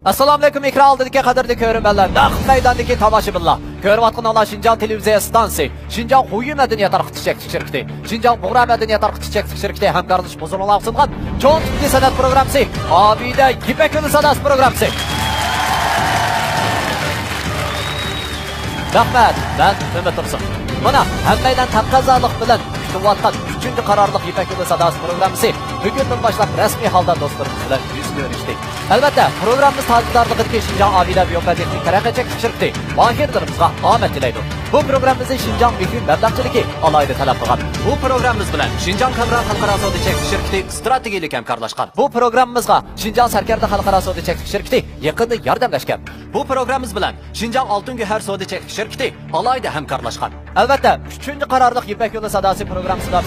Assalomu alaykum, ekran oldidagi qadrli ko'ruvchilar, naq maydondagi tomoshabinlar. Ko'rayotgan ola Şinjan televiziya stansiyasi, Şinjan Huyu madaniyat tarqitish shirkati, Şinjan Buğra madaniyat tarqitish shirkati hamkorlik bozorlar sungan cho'ng tipli san'at programmasi, Obida Ipak yo'li san'at programmasi. Rahmat, ben Mehmet Tursun. Mana hammadan taqozolik bilan kutayotgan 3-qarorlik Ipak yo'li san'at programmasi bugundan boshlab rasmiy holda do'stlarimiz bilan yuz ko'rishdik. Albatta, programmamiz tadbirkorligidagi Şinjan Obida Biyopateknik taraqqiyot shirkati mahirlarimizga omad tilaydi. Bu programmamizni Şinjan Büyük mablag'chiligi alohida talab qilgan. Bu programmamiz bilan Şinjan Kamran xalqaro savdo shirkati strategik hamkorlashgan. Bu programmamizga Şinjan Sarkarda xalqaro savdo shirkati yaqinda yordamlashgan. Bu programmamiz bilan Şinjan Oltin Guhar savdo shirkati alohida hamkorlashgan. Albatta, 3-qarorlik Ipak yo'li sadasi programmasida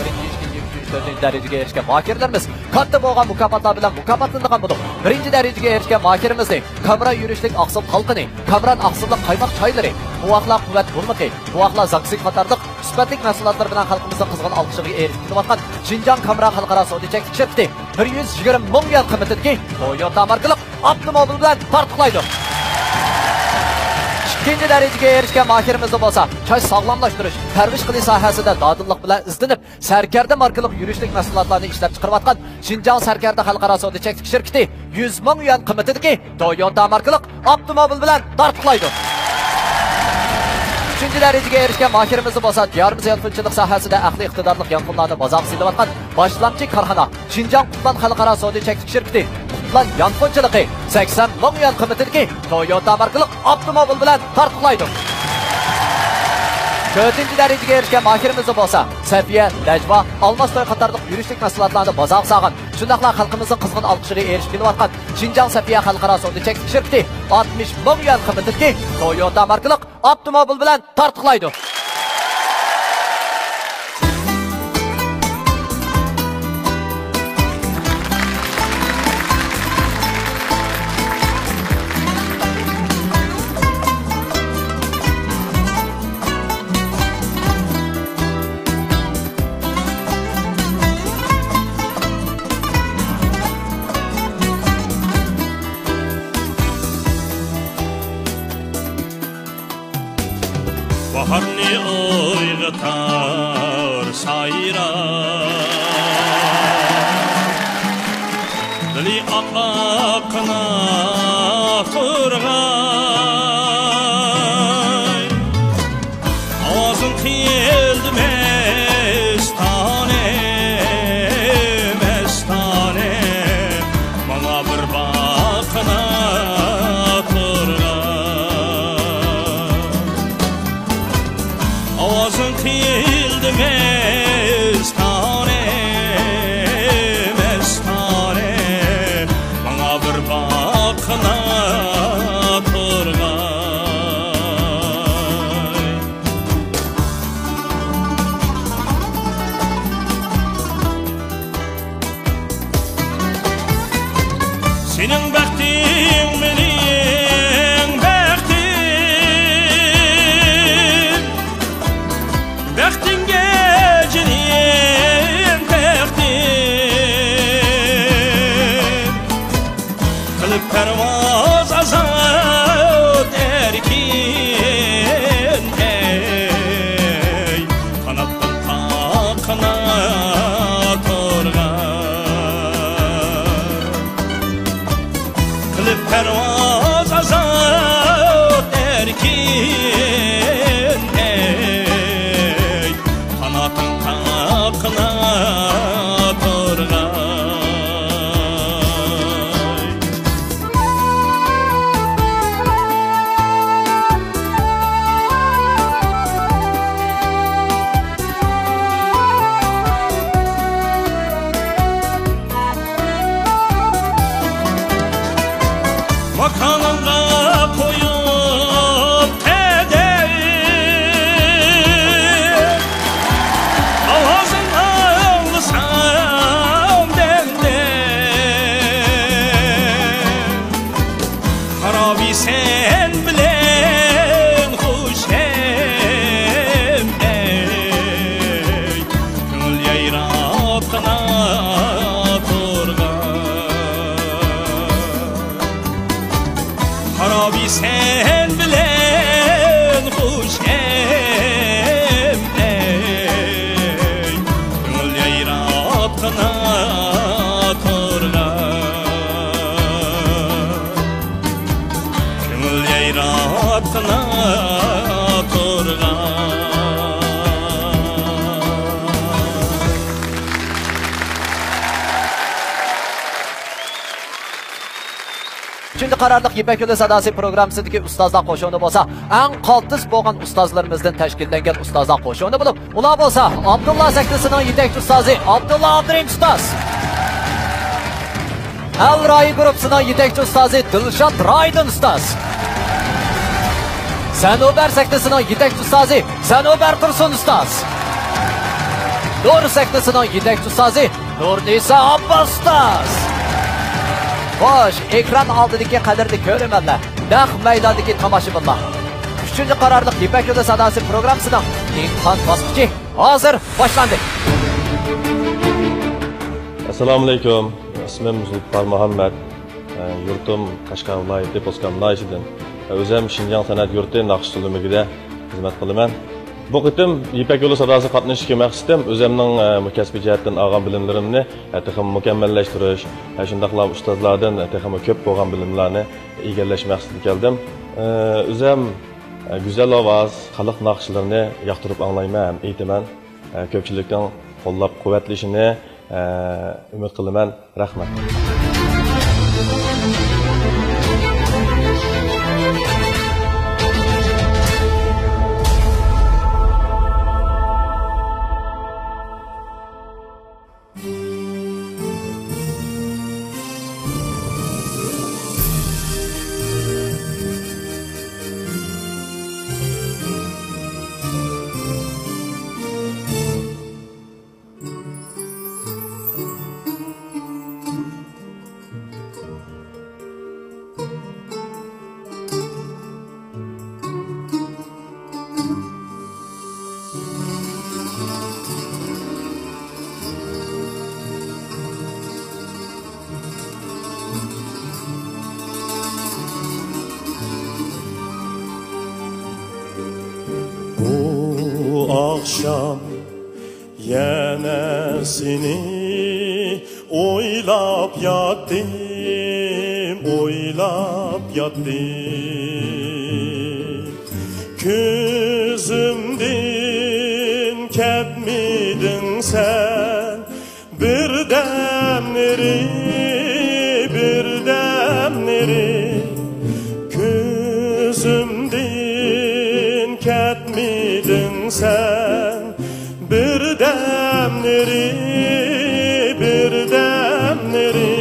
4 darajaga erishgan mahirlarimiz katta bo'lgan mukofotlar bilan mukofotlangan bo'ldi. 1-darajaga erishgan mahirimizning Kamra yurishlik aqsil xalqini, Kamran aqsillik qaymoq choylari, quvvaqlar quvvat bo'lmaqi, quvvaqlar zaksik qatorliq sifatli mahsulotlar bilan xalqimizning qizg'in olqishiga erishayotgan Şinjan Kamra xalqaro savdo shirkati 120 ming yuan qiymatidagi Toyota markali avtomobil bilan tartiblaydi. 2-darajaga erishgan mahirimiz bo'lsa, choy sog'lomlashtirish, targ'ish qilish sohasida dodillik bilan izlanib, Sarkarda markali yurishlik mahsulotlarini ishlab chiqarayotgan Şinjan Sarkarda xalqaro savdo shirkati 100 ming yuan qiymatidagi Toyota markali avtomobil bilan tartiblaydi. 3-darajaga erishgan mahirimiz bo'lsa, diyorimiz yonqinchilik sohasida aqli iqtidorli yonqinlarni bozorga silayotgan boshlamchi korxona Şinjan Qutlan xalqaro savdo shirkati yonqinchiligi 80 ming yuan qiymatidagi Toyota markali avtomobil bilan tartiblaydi. 4-darajaga erishgan mahirimiz bo'lsa, Safiya, Najva, Almastoy qatorliq yurishlik mahsulotlarni bozorga solgan, shundaqla xalqimizning qizg'in olqishiga erishib kelayotgan Şinjan Safiya xalqaro savdo shirkati 60 ming yuan qiymatidagi Toyota markali avtomobil bilan tartiblaydi. Baharni o'yg'atar sayra dili oqaqina turg'ay ovozim keldi mestane mestane bana bir baqina ovozim keldi mestane mestane bana bir baqina turg'ay sening baxting mening baxtim baxtingga jinim baxtim qilib parvoz azod erkin ey qanotdan taqina turg'ay qilib parvoz azod erkin ey qanotdan taqina turg'ay makonimga qo'yib tedeyim ovozimni anglasam dendem harobi sen bilen xusham ey ko'ngil yayrabgina turg'ay Harabi sen bilen hoş hem ey Gül yayratqına torgan Gül yayratqına torgan Üçüncü qararlıq Yipak Yolu Sadası programmasidagi ustozlar qo'shig'i bo'lsa, eng qaltis bo'lgan ustozlarimizdan tashkillangan ustozlar qo'shig'i bo'lib, ular bo'lsa Abdullah Saktisining yetakchi ustozi Abdullah Abdurim ustoz. Al Rai guruhining yetakchi ustozi Dilshod Raydin ustoz. Sanobar Saktisining yetakchi ustozi Sanobar Tursun ustoz. Nur Saktisining yetakchi ustozi Nurnisa Abbos ustoz. Xo'sh, ekran oldidagi qadrli ko'rmanlar, naq maydondagi tomoshabinlar. 3-chi qarorliq Yipak Yolu Sadasi programmasining imtihon bosqichi hozir boshlandi. Assalomu alaykum. Ismim Zulfar Muhammad. Yurtim Qashqar viloyati Poskan viloyatidan. O'zim Shinjang san'at yurti Naqshtulimigida xizmat qilaman. Bu qitim Yipak Yolu Sadasi qatnashishga maqsadim o'zimning mukasbiy jihatdan olgan bilimlarimni texnik mukammallashtirish, shundaqla ustozlardan texnik ko'p bo'lgan bilimlarni egallash maqsadida keldim. O'zim go'zal ovoz, xalq naqshlarini yoqtirib anglayman, aytaman. Ko'pchilikning qo'llab-quvvatlashini umid qilaman. Rahmat. Akşam yine seni oylap yattım, oylap yattım. Gözümden ketmedin sen birdemleri, birdemleri. Gözümden ketmedin sen birdemleri, birdemleri.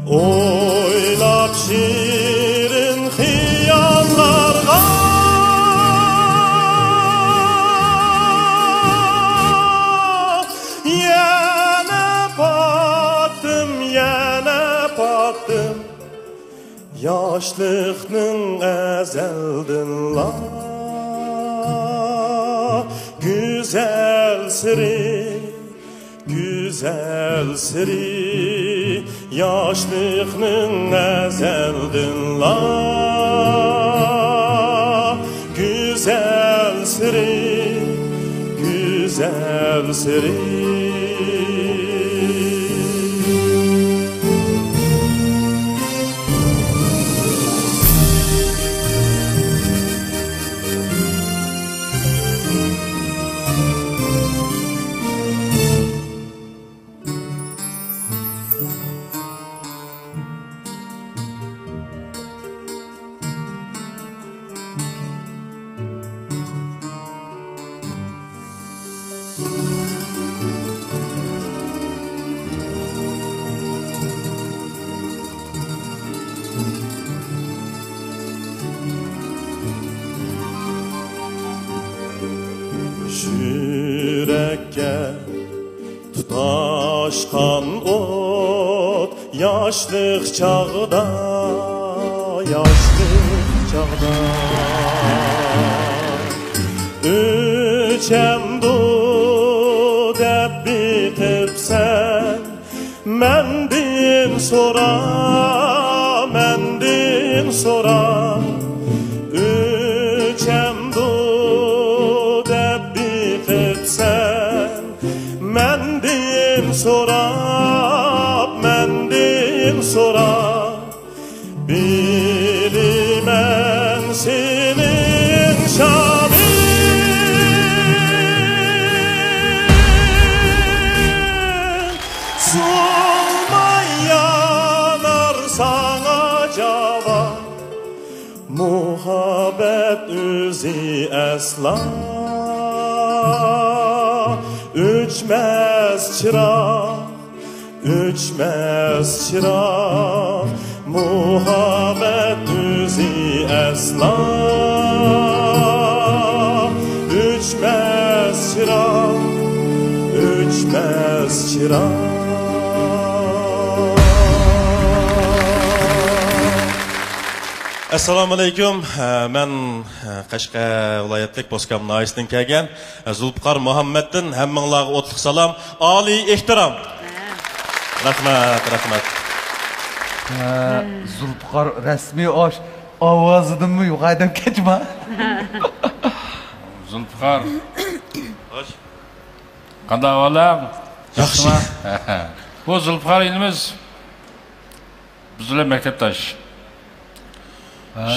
Oylap şirin hiyallarga yana baktım, yana baktım. Yaşlıqның əzəldin la Güzel siri, güzel siri Yaşlıqның əzəldin la Güzel siri, güzel siri Yürekке tutaşkan ot yaşlık çağda, yaşlık çağda Üçem du dep bitipsen mendin sora, mendin sorar üçemdu deb biqipsen mendin sorar bilimen senin şamin solmay yanar sana cevap muhabbet üzi esla Üçmez çırak muhabbet üzi esla Üçmez çırak Assalomu alaykum. Men Qashqa viloyatlik Bosqam noyisidan kelgan Zulfiqor Muhammaddan hammanglarga o'tliq salom, oliy ehtirom. Rahmat. Zulfiqor rasmiy ovozidanmi yo'qaydan kechma. Zulfiqor. Qanday ahvoling? Yaxshi. Bu Zulfiqor inimiz bizlar maktabdosh.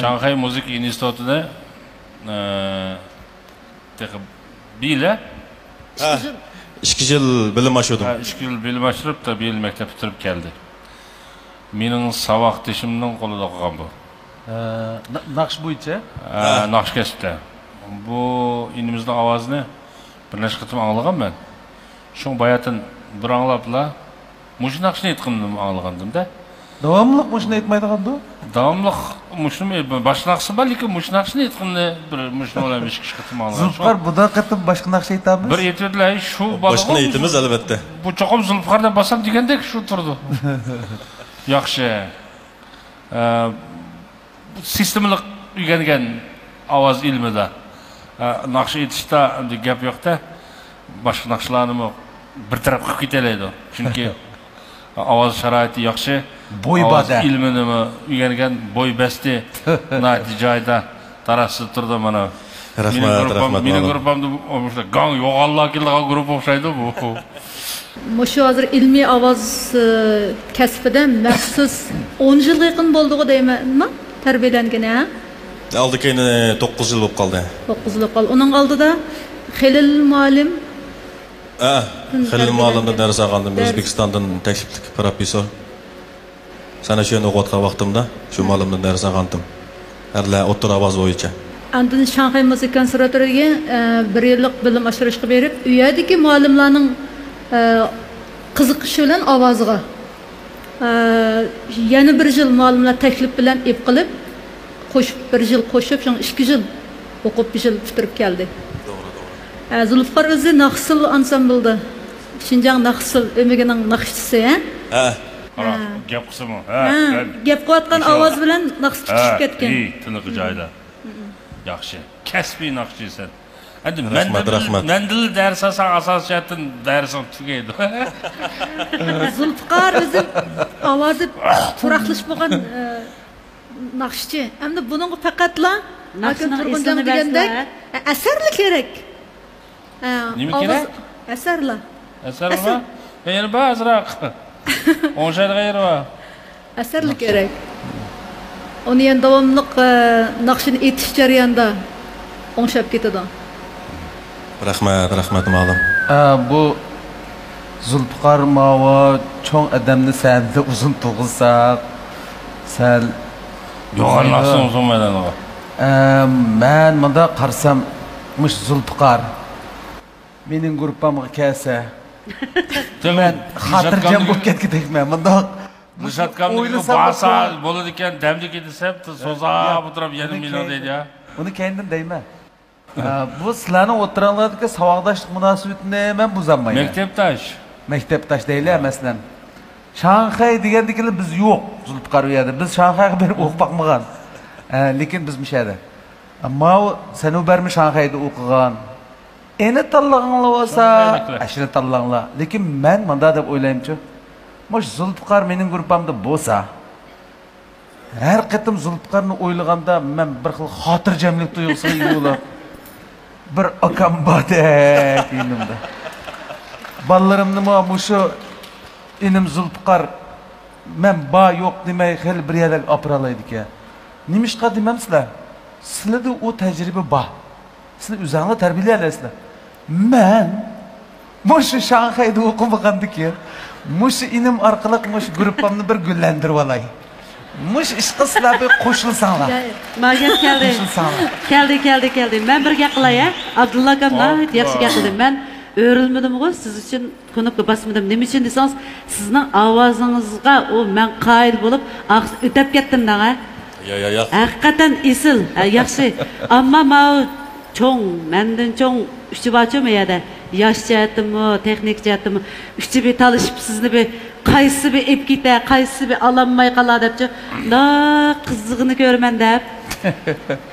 Shanxay Müzik İnstitutida bile 2 yil bilim oshirdim. 2 yil bilim oshirib, bir yil maktab bitirib keldi. Mening saboqdishimning qo'lida qolgan bu. Naqsh bo'yicha? Naqshkashda. Bu inimizning ovozini bir necha qitim anglaganman. Shu bayatin bir anglabla mush naqshni aytgandim anglagandim-da. Davomli mushni aytmaydigan-da? Davomli mushni boshqa naqshi bor, lekin mush naqshni aytganni bir mushni bilan 5 qitim anglagan. Zulfiqor budan qatim boshqa naqsh aytamiz. Bir aytdilar, shu bola. Boshqa aytamiz albatta. Bu cho'qim Zulfiqordan bosam degandek shu turdi. Yaxshi. Sistemlik o'rgangan ovoz ilmida naqsh aytishda gap yo'qda. Boshqa naqshlarni bir taraf qilib ketalaydi. Chunki ovoz sharoiti yaxshi. Bo'ybada ilmini o'rgangan bo'ybasti natijada tarafsiz turdi mana. Rahmat. Mening guruhimda o'sha gang yo'g'onlar kelgan guruh o'xshaydi bu. Mushu hozir ilmiy ovoz kasbida maxsus 10 yilga yaqin bo'ldi-ku deymanmi? Tarbiyalangan ha? Aldı keyni 9 yil bo'lib qoldi. 9 yil qoldi. Uning oldida Xelil muallim Xelil muallimdan dars olgandim. O'zbekistondan taklifli professor. Sana shu o'qitgan vaqtimda shu muallimdan dars olgandim. Harla o'tir ovoz bo'yicha. Andın Shanxay Müzik Konservatoriyaga 1 yillik bilim oshirishga berib, u yerdagi muallimlarning qiziqishi bilan ovoziga yana 1 yil muallimlar taklif bilan ep qilib, qo'shib 1 yil qo'shib, 2 yil o'qib 1 yil bitirib keldi. To'g'ri. Zulfiqor o'zi Naqshsil ansamblda Xinjiang Naqshsil o'migining naqshchisi, ha? Gap qismi. Gap qilayotgan ovoz bilan naqsh tushib ketgan. Tiniq joyda. Yaxshi. Kasbiy naqshchisan. Endi rahmat. Mendil dars asosiyatdan darsim tugaydi. Zulfiqor o'zi ovozi turaqlashib bo'lgan naqshchi. Endi buningga faqatla Turg'unjon degandek asarlar kerak. Nima kerak? Asarlar. Asarlar? Yana ba'ziroq. O'shaydigan yeri bor. Asarlar kerak. Uni ham davomli naqshini etish jarayonida o'ngshab ketadi. Rahmat muallim. Bu Zulfiqor mava cho'ng odamni sanda uzun tug'ilsak, sal yo'g'onlashsin uzunmadan. Men bunda qarsam, mush Zulfiqor mening guruhimga kelsa, men xotirjam bo'lib ketgandekman. Bunda Nushatkamning basa bo'ladi ekan, damlik edisam, so'zab o'tirib yana million deydi ya. Buni kendim deyman. Bu sizlarning o'tiranglardagi saboqdoshlik munosabatini men buzolmayman. Maktabdosh deylar, masalan. Shanxay degandikilar biz yo'q, Zulfiqor u yerda. Biz Shanxayga berib o'qib boqmagan. Lekin biz mishadi. Ammo Sanubarmi Shanxayda o'qigan. Eni tanlag'anlar bo'lsa, ashira tanlag'anlar. Lekin men menda deb o'ylayman-chi. Mosh Zulfiqor mening guruhimda bo'lsa, Her qitim Zulfiqarni o'ylaganda men bir xil xotirjamlik tuyg'usiga ega bo'lib, bir akam bodek inimda. Ballalarimni shu inim Zulfiqar men ba yo'q demay xil bir yerga operalaydi ekan. Nimishqa demamsizlar? Sizlarda o tecrübe bor. Siz o'zingizlar tarbiyalayapsizlar. Men shu Shanxayda o'qimagandik-ku. Shu inim orqali shu gruppamni bir gullantirib olay. İşqi sizlar bir qo'shilsanglar. Maga keldi. Men bir gap qilay, Abdulla akam yaxshi gap qildi. Men öğrenmedim siz için konukla basmadım. Nima için desangiz, sizning ovozingizga men qoyil bo'lib, o'tib ketdim daga. Yo'q. Haqiqatan esil, yaxshi. Ammo men cho'ng, mendan cho'ng uchi bachim edi. Yosh jihatimi, texnik jihatimi, uchi bir talishib sizni bir qaysi bir ep keta, qaysi bir alanmay qala debchi, qizig'ini ko'raman deb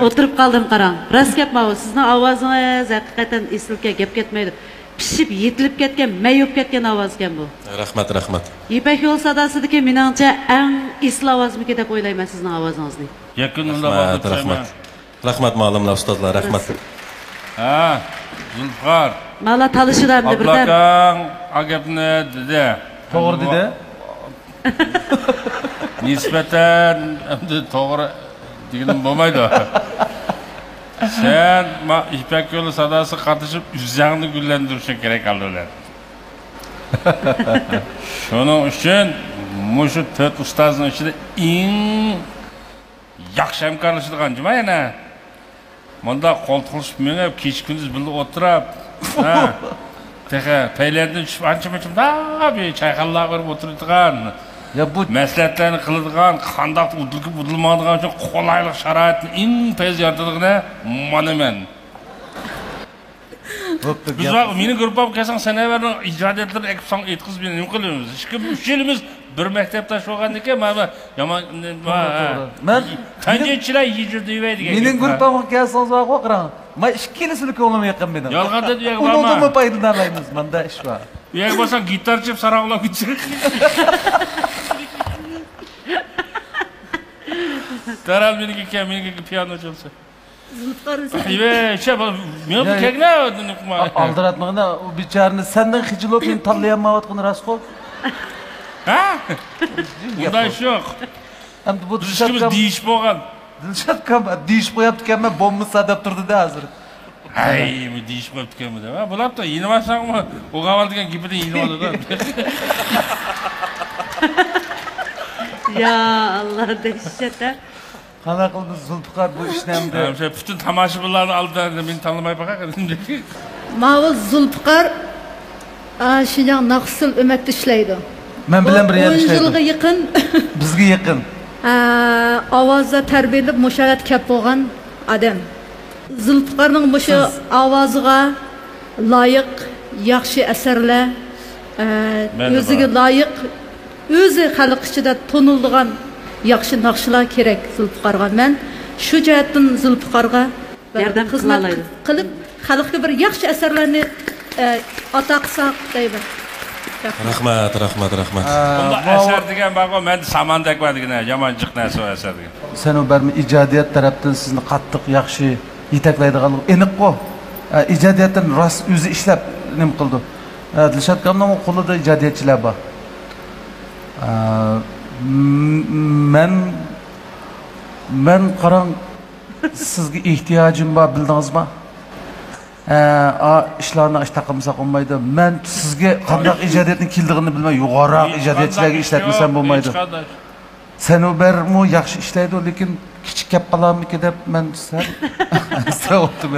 o'tirib qoldim qarang. Rost gap bu, sizning ovozingiz haqiqatan esilga gap ketmaydi. Pishib yetilib ketgan, mayib ketgan ovoz ekan bu. Rahmat. Ipak yo'l sadosidagi meningcha eng esl ovozmiki deb o'ylayman sizning ovozingizni. Yakununda Rahmat ma'lumlar ustozlar, rahmat. Zulfiqar. Mala talışıramdı birden. Ablakang agapni dedi. To'g'ri dedi. Nisbatan to'g'ri deganim bo'lmaydi. Sen İpek yo'li sadasi qatışıp yüzingni gullantirishing kerak albatta. Shuning uchun mushu 4 ustozning ichida eng yaxshi hamkorlashadigan juma yana. Manda qo'ltiqlashib menib kech-kunduz birga o'tirib, paylardan tushib ancha-muncha bir chayqallar berib o'tiradigan. Ya bu maslahatlarni qiladigan, qandoq udilmaydigan uchun qolaylik sharoitni eng tez yaratadigan mana men. Biz mening gruppam kelsan sanaverning ijodiyatlarini ekipsan aytqizib nima qilamiz? Ishki 3 yilimiz bir maktabda o'qigan ekan, mana yomon men tanjechilar yigirdi deydigan. Mening gruppamga kelsangiz qarang. Men 2 yillik ko'nglim yaqin mening. Yolg'on dedi, Undan foydalanamiz. Menda ish bor. Bu yerga bo'lsam gitarchi saranglar ketsin. Taral meniki piano çalsa. Zulfiqar men kegna aldiratmaganda u bechorani sendan xijilib men tanlayolmayotgani rostku. Ha? Bunday yo'q. Endi bu Dilshimiz deyish bo'lgan. Dilshod kam deyish qo'yapti ekanmi, bo'lmasa deb turdi-da hozir. Ay, bu deyish qo'yapti ekanmi deb. Ha, bo'lapti. Yenimasanmi? O'g'aval degan gapida yenib oladi-da. Ya Allah dehşet. Qana qildi Zulfiqar bu ishni hamda. O'sha butun tomoshabinlarni oldida meni tanimay baqadim. Ma'u Zulfiqar Şinjan Naqshil ümetde ishlaydi. Men bilan bir yerda ishlaydi. 10 yilga yaqin bizga yaqin. Ovozda tarbiyalab musharat kep bo'lgan odam. Zulfiqarning mushu ovoziga loyiq yaxshi asarlar, o'ziga loyiq, o'zi xalq ichida tonildigan yaxshi naqshlar kerak Zulfiqarga. Men shu jihatdan Zulfiqarga yordam qilib xalqqa bir yaxshi asarlarni ata qilsak deyman. Rahmat. Bunda asar degan bago men samandek va degan yomonchiq narsa asar degan. Sen o barmi ijodiyat tarafdan sizni qattiq yaxshi yetaklaydigan aniq-ku. Ijodiyatdan rost o'zi ishlab nima qildi. Dilshod akamning qo'lida ijodiyatchilar bor. Men qarang sizga ehtiyojim bor, bildingizmi? İşlarni ishtaqimsa olmaydi. Men sizga qanday ijodiyatni keldigini bilmay, yuqoriroq ijodiyatchilarga ishlatmasam bo'lmaydi. Sen o bermi yaxshi ishlaydi, lekin kichik gap qolarmiki deb men savotdim.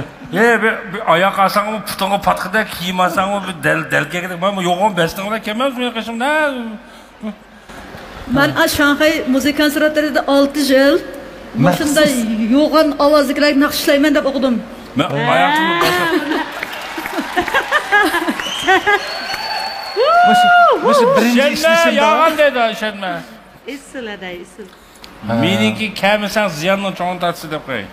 Bir oyoq olsangmi, putingga patqida, kiyim olsangmi, bir dalkaga, men yo'g'on bestinglar kelmaz men qishimda. Ben Shanxay Müzik Konservatoriyasida 6 yil shunda yo'g'on ovozlilarni naqshlayman deb o'qidim. Men oyoqimni bosib. O'sha birinchi ishlashim yo'g'on dedi, ishonma. Issiladay, issil. Meniki kamisan ziyonni cho'ng tatsi deb qo'y.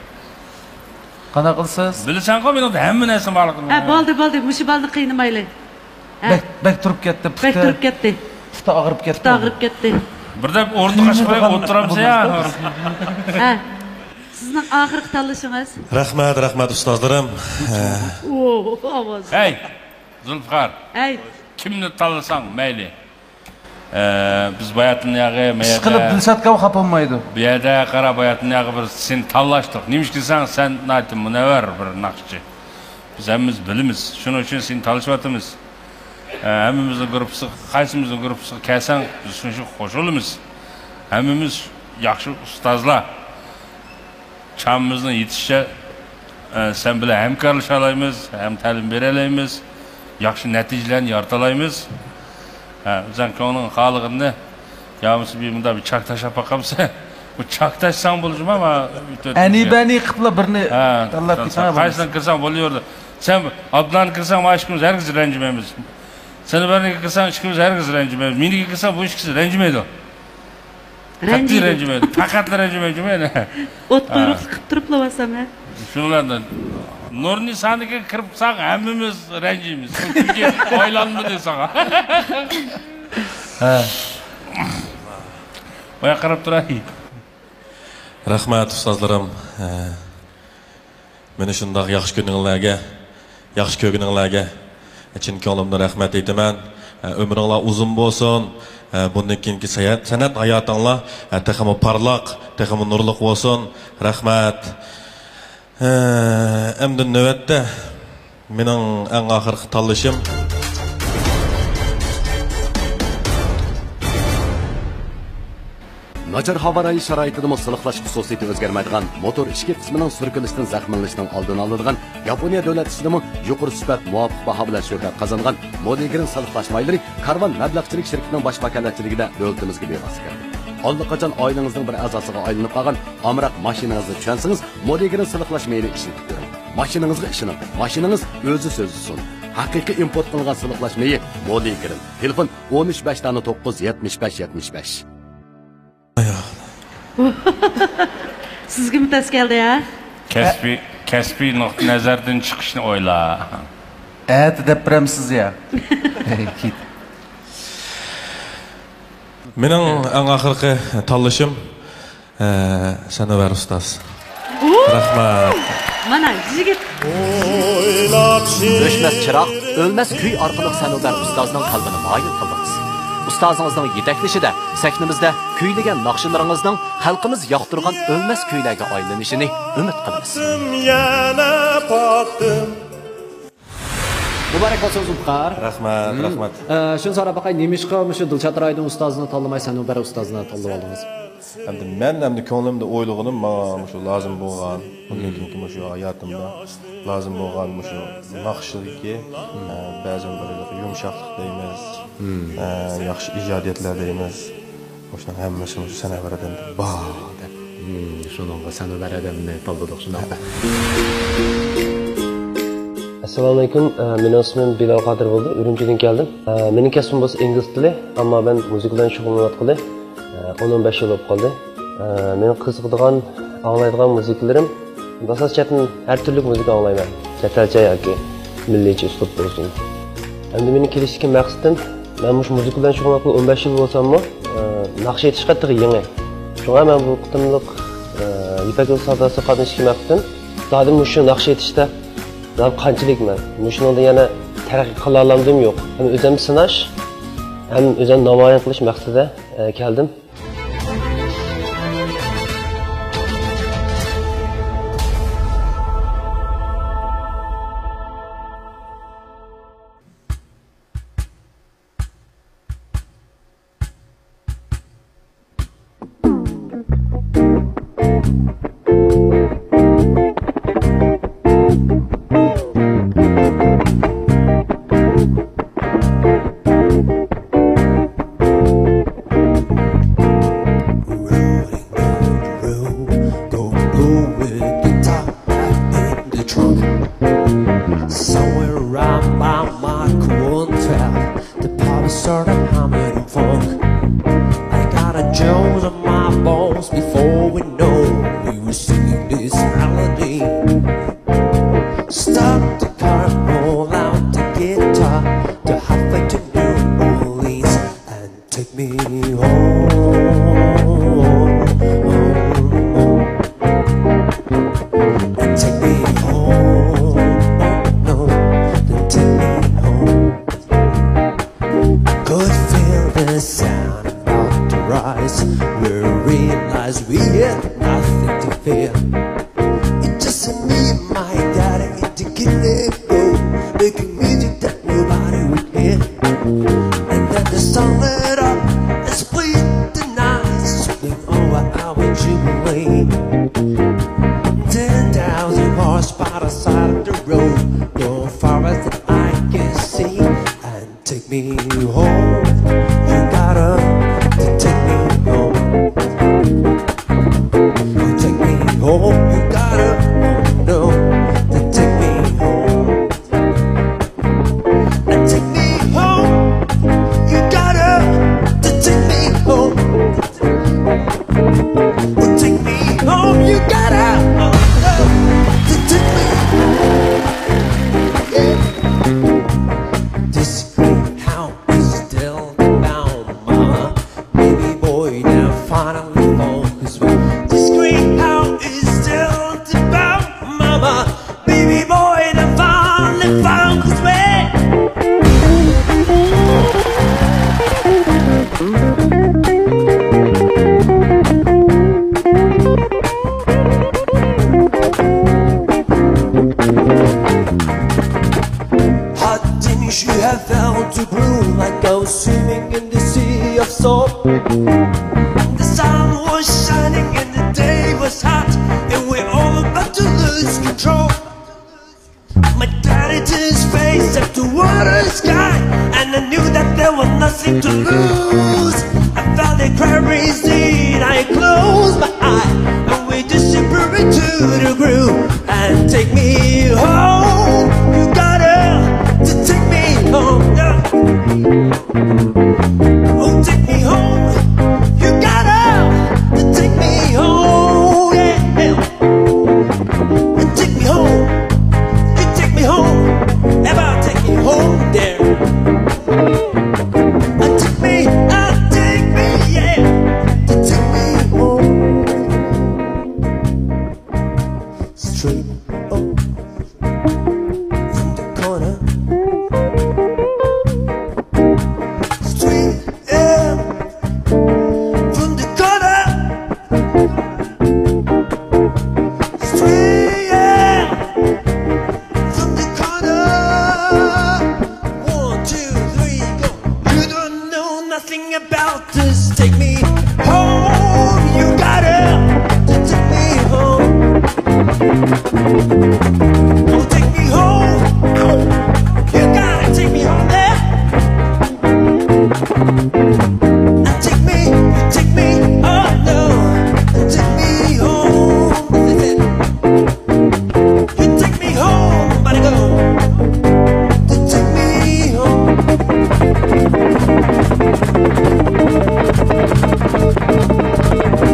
Qana qilsiz? Bilsan-ku, men hamma narsa borligini. Ha, bo'ldi, mushi balni qiynamayli. Bek turib ketdi, Bek turib ketdi. Puti og'rib ketdi. Puti og'rib ketdi. Birden orduğa çıkıp oturamız ya. Sizning oxirgi tanlashingiz. Rahmat ustozlarim. Ovoz. Hey, Zulfiqar. Hey. Kimni tanlasang mayli. Biz bayatın yağı meyada. Sıkılıp Dilshatga xafa olmaydı. Bu yerda qara bayatın yağı bir sen tanlaştık. Neymiş ki sen aytding Munavvar bir naqshchi. Biz hammamiz bilamiz. Shuning uchun seni tanishayotimiz. Hammamizning guruhimiz, qaysimizning guruhimiz kelsang biz shuncha qo'shilamiz. Hammamiz yaxshi ustozlar. Çamımızın yetişe sen bile hem karışalayımız hem ta'lim beralayımız. Yaxshi natijalarni yaratalayımız. Bizning ko'ngilning xalqini yağımızı bir bunda bir çak taşa bakamsa bu çak taşsan bulacağım ama Anibani qıpla birini tanlab ketsang. Qaysidan kirsan bo'laverdi. Sen Abdullahni kirsan aşkımız herkes ranjimaymiz. Seni biriniga kirsan ishkimiz herkes ranjimaymiz. Meniga kirsan bu ishkisi ranjimaydi. Qattiq ranjimaydi. Faqat ranjimaydi. Ot quyruq qilib turiblasam ha. Şunlardan Nurni saniga kirib saq hammamiz ranjiymiz. Chunki oylanmadi sağa. Ha. Oya qarab turay. Rahmat ustozlarim. Meni shundoq yaxshi kuninglarga, yaxshi ko'rguninglarga chin ko'nglimdan rahmat aytaman. Ömrünglar uzun bo'lsin. Bundan keyingi san'at hayotinglar texmo parlaq, texmo nurliq bo'lsin. Rahmat. Endi navbatda mening eng oxirgi tanlashim Nachar havo rayi sharoitida siliqlash xususiyati o'zgarmaydigan motor ichki qismining surkilishidan zaxmlanishining oldini oladigan Yaponiya davlat ishidimi yuqori sifat muvofiq baho bilan shuhrat qozongan Modigrin siliqlash maylari Karvan mablag'chilik shirkatining bosh vakolatchiligida davlatimizga bevosita kirdi. Allaqachon oilangizning bir a'zosiga aylanib qolgan amroq mashinangizni tushunsangiz Modigrin siliqlash mayli ishlatib ko'ring. Mashinangizga ishoning. Mashinangiz o'zi so'zlisin. Haqiqiy import qilingan siliqlash mayi Modigrin. Telefon 13 tane 9 75 75. Sizga mi tas keldi ya? Kasbi nuqtai nazardan chiqishni o'yla. Deb biramsiz ya. Kit. Mening eng oxirgi tanlashim Sanovar ustoz. Rahmat. Mana yigit. O'chmas chiroq, o'lmas kuy orqali Sanovar ustozning qalbini moyil qildingiz. Ustozingizning yetaklishida sahnimizda kuylagan naqshlaringizning xalqimiz yoqtirgan o'lmas kuylarga aylanishini umid qilamiz. Yana pokdim. Muborak bo'lsin Zulfiqar. Rahmat. Shuni so'rab baqay, nemishqa shu Dilshod Raydon ustozini tanlamay Sanovar ustozini tanlab oldingiz? Endi ko'nglimda o'ylig'inim mana shu lozim bo'lgan, bundan keyingi shu hayotimda lozim bo'lgan shu naqshligi, ba'zan bir yumshoqlik deymiz, yaxshi ijodiyatlar deymiz. O'shaning hammasi shu Sanovardan bor deb. Shuningga Sanovardan tanladik shunaqa. Assalomu alaykum. Mening ismim Bilal Qodir bo'ldi. Urumchidan keldim. Mening kasbim bo'lsa ingliz tili, ammo men muzika bilan shug'ullanayotgandim. 10-15 yil bo'lib qoldi. Men qiziqadigan, anglaydigan muzikalarim asosan har turli muzika anglayman. Chatalcha yoki milliycha uslub bo'lsin. Endi mening kelishga maqsadim, men mush muzika bilan shug'ullanib 15 yil bo'lsam-mu, naqsh etish qattiq yangi. Shunga men bu qitimliq Ipak yo'li savdosiga qatnashishga maqsadim. Dadim shu naqsh etishda qanchalikman. Shuningda yana taraqqiy qila olmadim yo'q. Ham o'zim sinash, ham o'zim namoyon qilish maqsadida keldim. realize we had nothing to fear. It's just me and my daddy in the kitchen room, making music that nobody would hear. And then the sun lit up and split the night, sweeping over our jubilee. 10,000 cars by the side of the road, no forest that I can see. And take me home, you gotta take me home. Take me home, you gotta know to take me home. And take me home, you gotta to take me home. Take me home, you gotta to take me home. Yeah. This greyhound is still bound, mama. Baby boy now finally found his way. This greyhound is still bound, mama. Baby boy now finally found his way. Hot things you have found to brew, like I was swimming in the sea of salt. The sun was shining and the day was hot, and we're all about to lose control. My daddy turned his face up toward the sky, and I knew that there was nothing to lose. I felt the cranberry seed, I closed my eye, and we disappeared into the groove. And take me home, you gotta to take me home. Oh, take me home, you gotta to take me home. Yeah, and take me home, you take me home, ever take me home there. And take me, yeah, to take me home. Straight up from the corner. Straight up from the corner. Straight up from the corner. 1, 2, 3, go. You don't know nothing about this. Take me home. You gotta to take me home. Oh, take me home. You gotta take me home there. And take me, oh no. And take me home. You take me home, but go. To take me home.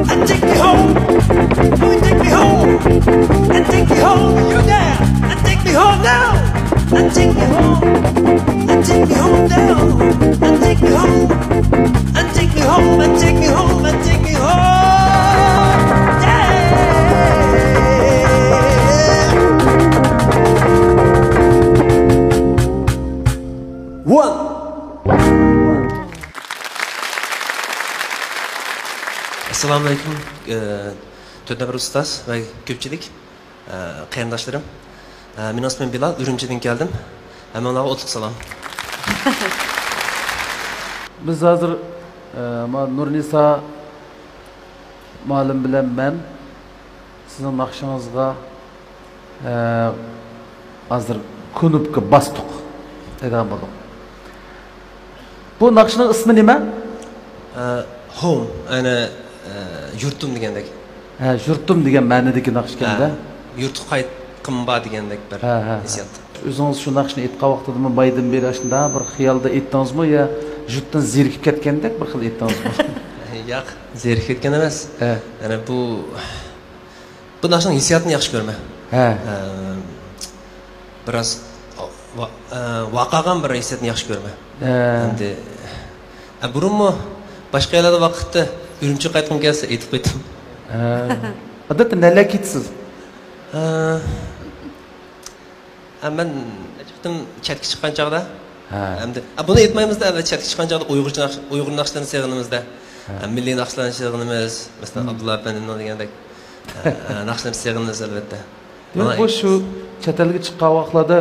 And take me home. Oh, take me home. And take me home. You there. And take me home now. And take me home. And take me home now. And take me home. And take me home. And take me home. And take me home. Yeah. One. Assalamu alaikum. Tödəbir ustaz və köpçilik, qarindaşlarım. Mənim ismim Bilal, Ürümçidən gəldim. Həmin onlara otluq salam. Biz hazır Nurnisa malum bilen ben sizin nakşınızga hazır kunupka bastık degan buldum. Bu nakşının ismi nima? Home, yani yurtum degandek. Yurtum degan ma'nodagi naqsh keldi. Yurt qayt qimba degandek bir hissiyat. O'zingiz shu naqshni aytgan vaqtida baydan beri shunda bir xiyolda aytdingizmi yo yurtdan zerikib ketgandek bir xil aytdingizmi? Yo'q, zerikib ketgan emas. Yani bu naqshning hissiyatini yaxshi ko'rma. Biraz vaqagan bir hissiyatni yaxshi ko'rma. Endi burunmi boshqa yerlarda vaqtda Ürümçi qaytqim kelsa aytib qo'ydim. Odatda nelar ketsiz? Ben çıktım chatga chiqqan chog'da. Endi buni aytmaymizda, chatga chiqqan chog'da Uyg'ur naqshlarni sevganimizda. Milliy naqshlarni sig'inimiz, masalan, Abdulla Efendining degandek naqshlarni sig'inimiz albatta. Demak, bu shu chet elga chiqqan vaqtlarda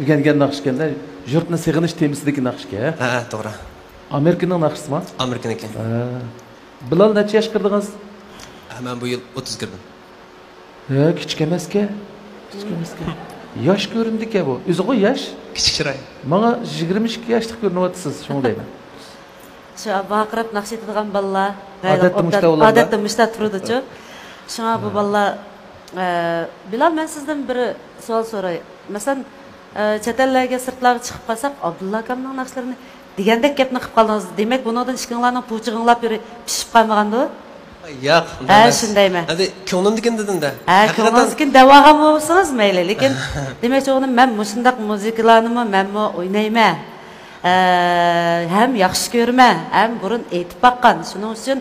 o'rgangan naqsh ekanda, yurtni sig'inish temisidagi naqshga. Ha, to'g'ri. Amerikaning naqshisimi? Amerikaniki. Bilal necha yosh kirdingiz? Men bu yil 30 kirdim. Kichik emas-ku. Kichik emas-ku. Yosh ko'rindi-ku bu. O'zi-ku yosh. Kichik chiroy. Menga 22 yoshlik ko'rinyapsiz, shuni deyman. Shu baqirib naqsh etadigan bolalar, odatda mushta turadi-ku. Shuna bu bolalar Bilal, men sizdan bir savol so'ray. Masalan, chet ellarga sirtlarga chiqib qolsak, Abdulla akamning naqshlarini degandek gapni qilib qoldingiz. Demak, bundan ishqinglarning puchig'inglab yurib pishib qolmaganda? Yo'q, shundaymi? Hadi ko'nglimdikin dedim-da. Ko'nglimdikin davoga bo'lsangiz mayli, lekin demak, o'g'lim men mushundaq muzikalarni menmi o'ynayman. Ham yaxshi ko'raman, ham burun aytib baqqan. Shuning uchun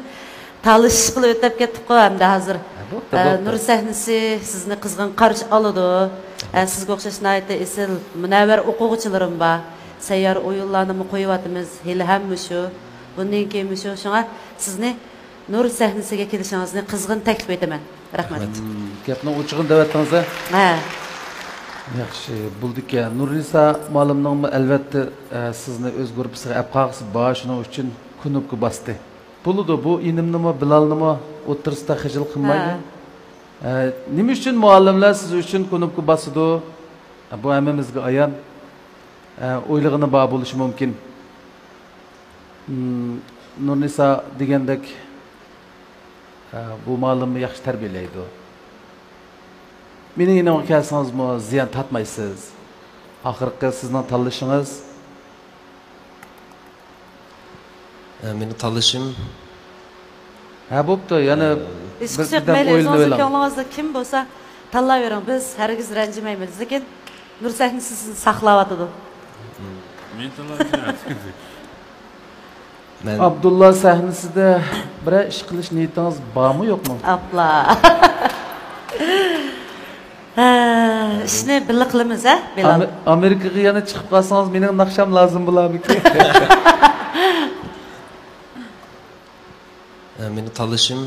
talish qilib o'tib ketib-ku hamda hozir. Nur sahnasi sizni qizg'in qarshi oladi. Sizga o'xshash nayta esil munavvar o'quvchilarim bor. Sayyor o'yinlarni qo'yyapmiz. Hali ham shu. Bundan keyin shu. Shunga sizni Nur sahnasiga kelishingizni qizg'in taklif etaman. Rahmat. Gapni o'chig'in davatdingiz. Yaxshi, bo'ldi-ku. Nurisa ma'lumning albatta sizni o'z guruhisiga olib qolg'isi bor, shuning uchun kunubga bosdi. Bo'ldi, bu inimnimi, Bilalnimi o'tirsida xijil qilmaydi. Nima uchun muallimlar siz uchun kunubga bosdi? Bu hammamizga ayon. O'ylig'ini bor bo'lishi mumkin. Nurisa degandek bu muallimni yaxshi tarbiyalaydi. Mening yanamga kelsangizmi, ziyon tatmaysiz. Oxirgi sizning tanlashingiz meni tanlashim bo'pti, yana o'zingizda kim bo'lsa tanlayvering. Biz hargiz ranjimaymiz, lekin Nur sahnasi sizni saqlayotdi. Men tanlayman. Abdulla sahnasida bir ish qilish niyatingiz bormi, yo'qmi? Abla. İşni birga qilamiz, Bilal. Amerikaga yana chiqib qolsangiz, mening naqsham lozim bo'larmi-ki? Meni tanlashim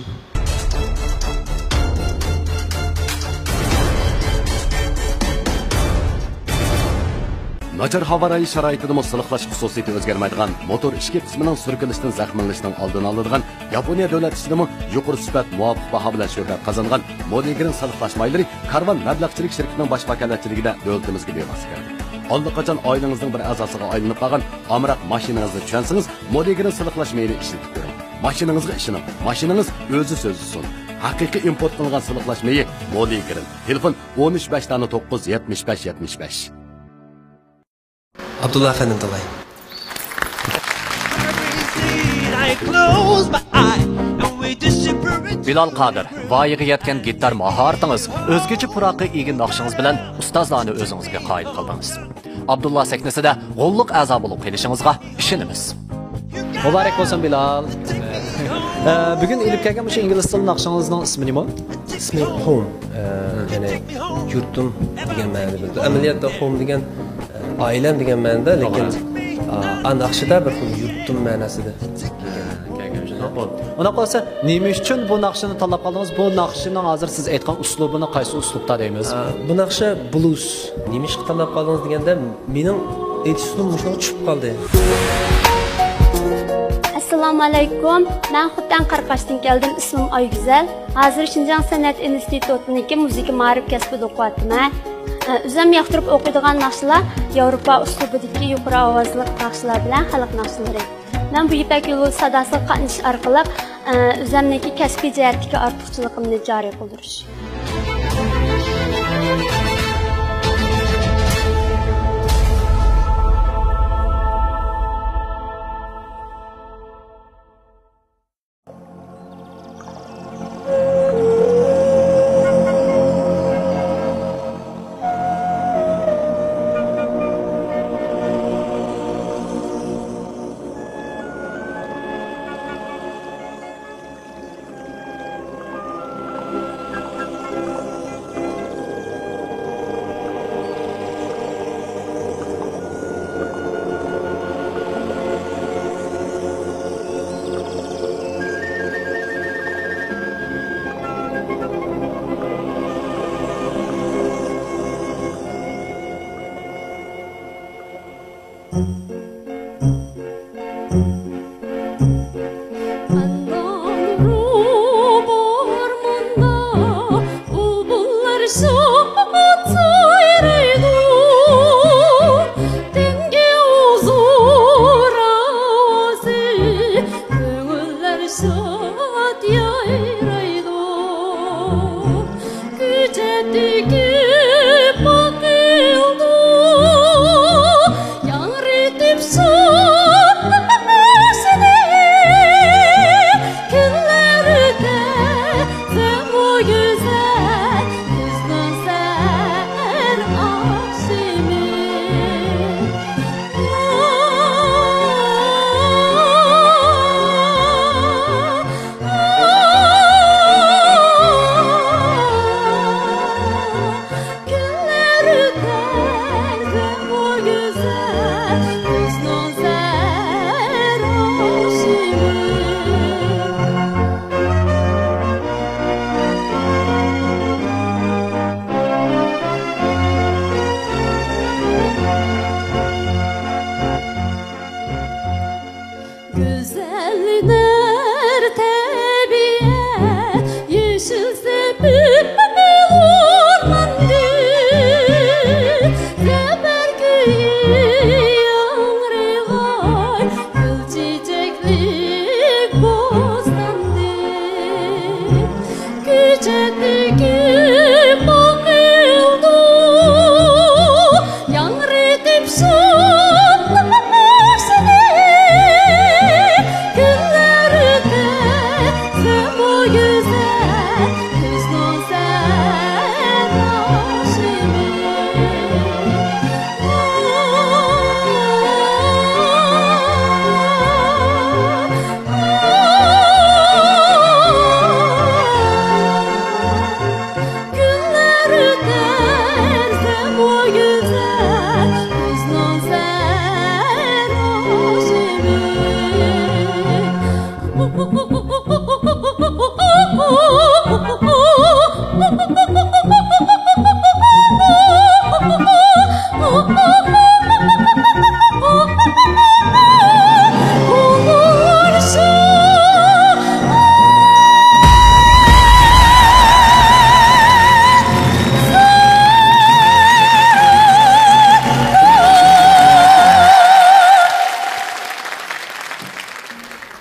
Nachar havo rayi sharoitida siliqlash xususiyati o'zgarmaydigan motor ichki qismining surkilishidan zaxmlanishning oldini oladigan Yaponiya davlat ishidimi yuqori sifat muvofiq baho bilan shuhrat qozongan Modigrin siliqlash maylari Karvan mablag'chilik shirkatining bosh vakolatchiligida davlatimizga bevosita kirdi. Allaqachon oilangizning bir a'zosiga aylanib qolgan amroq mashinangizni tushunsangiz, Modigrin siliqlash mayli ishlatib ko'ring. Mashinangizga ishoning. Mashinangiz o'zi so'zlisin. Haqiqiy import qilingan siliqlash mayi Modigrin. Telefon 13 Abdulla Efendim talay. Bilal Qadir, voyaga yetgan gitar mahoratingiz, o'zgacha puroqqa ega naqshingiz bilan ustozlarni o'zingizga qoyil qildingiz. Abdulla sahnasida g'olliq a'zo bo'lib kelishingizga ishonamiz. Muborak bo'lsin Bilal. Bugun ilib kelgan o'sha ingliz tili naqshingizning ismi nima? İsmi Home. Yani yurtum degan ma'noda bo'ldi. Amaliyotda Home degan ailem degan ma'noda, lekin naqshida bir xil yurtum ma'nosida. Ona qolsa, nima uchun bu naqshni tanlab qoldingiz? Bu naqshning hozir siz aytgan uslubini qaysi uslubda deymiz? Bu naqsha blues. Nima uchun tanlab qoldingiz deganda, mening aytish uslubim shunga tushib qoldi. Assalomu alaykum. Men Xuddan Qarqashdan keldim. Ismim Oygüzel. Hozir Şinjan San'at institutining muzika ma'rif kasbida o'qiyapman. O'zim yoqtirib o'qiydigan naqshlar Yevropa uslubidagi yuqori ovozli naqshlar bilan xalq naqshlari. Men bu Ipak yo'li sadosiga qatnashish orqali o'zimniki kasbiy jihatdagi ortiqchiligimni joriy qildirish.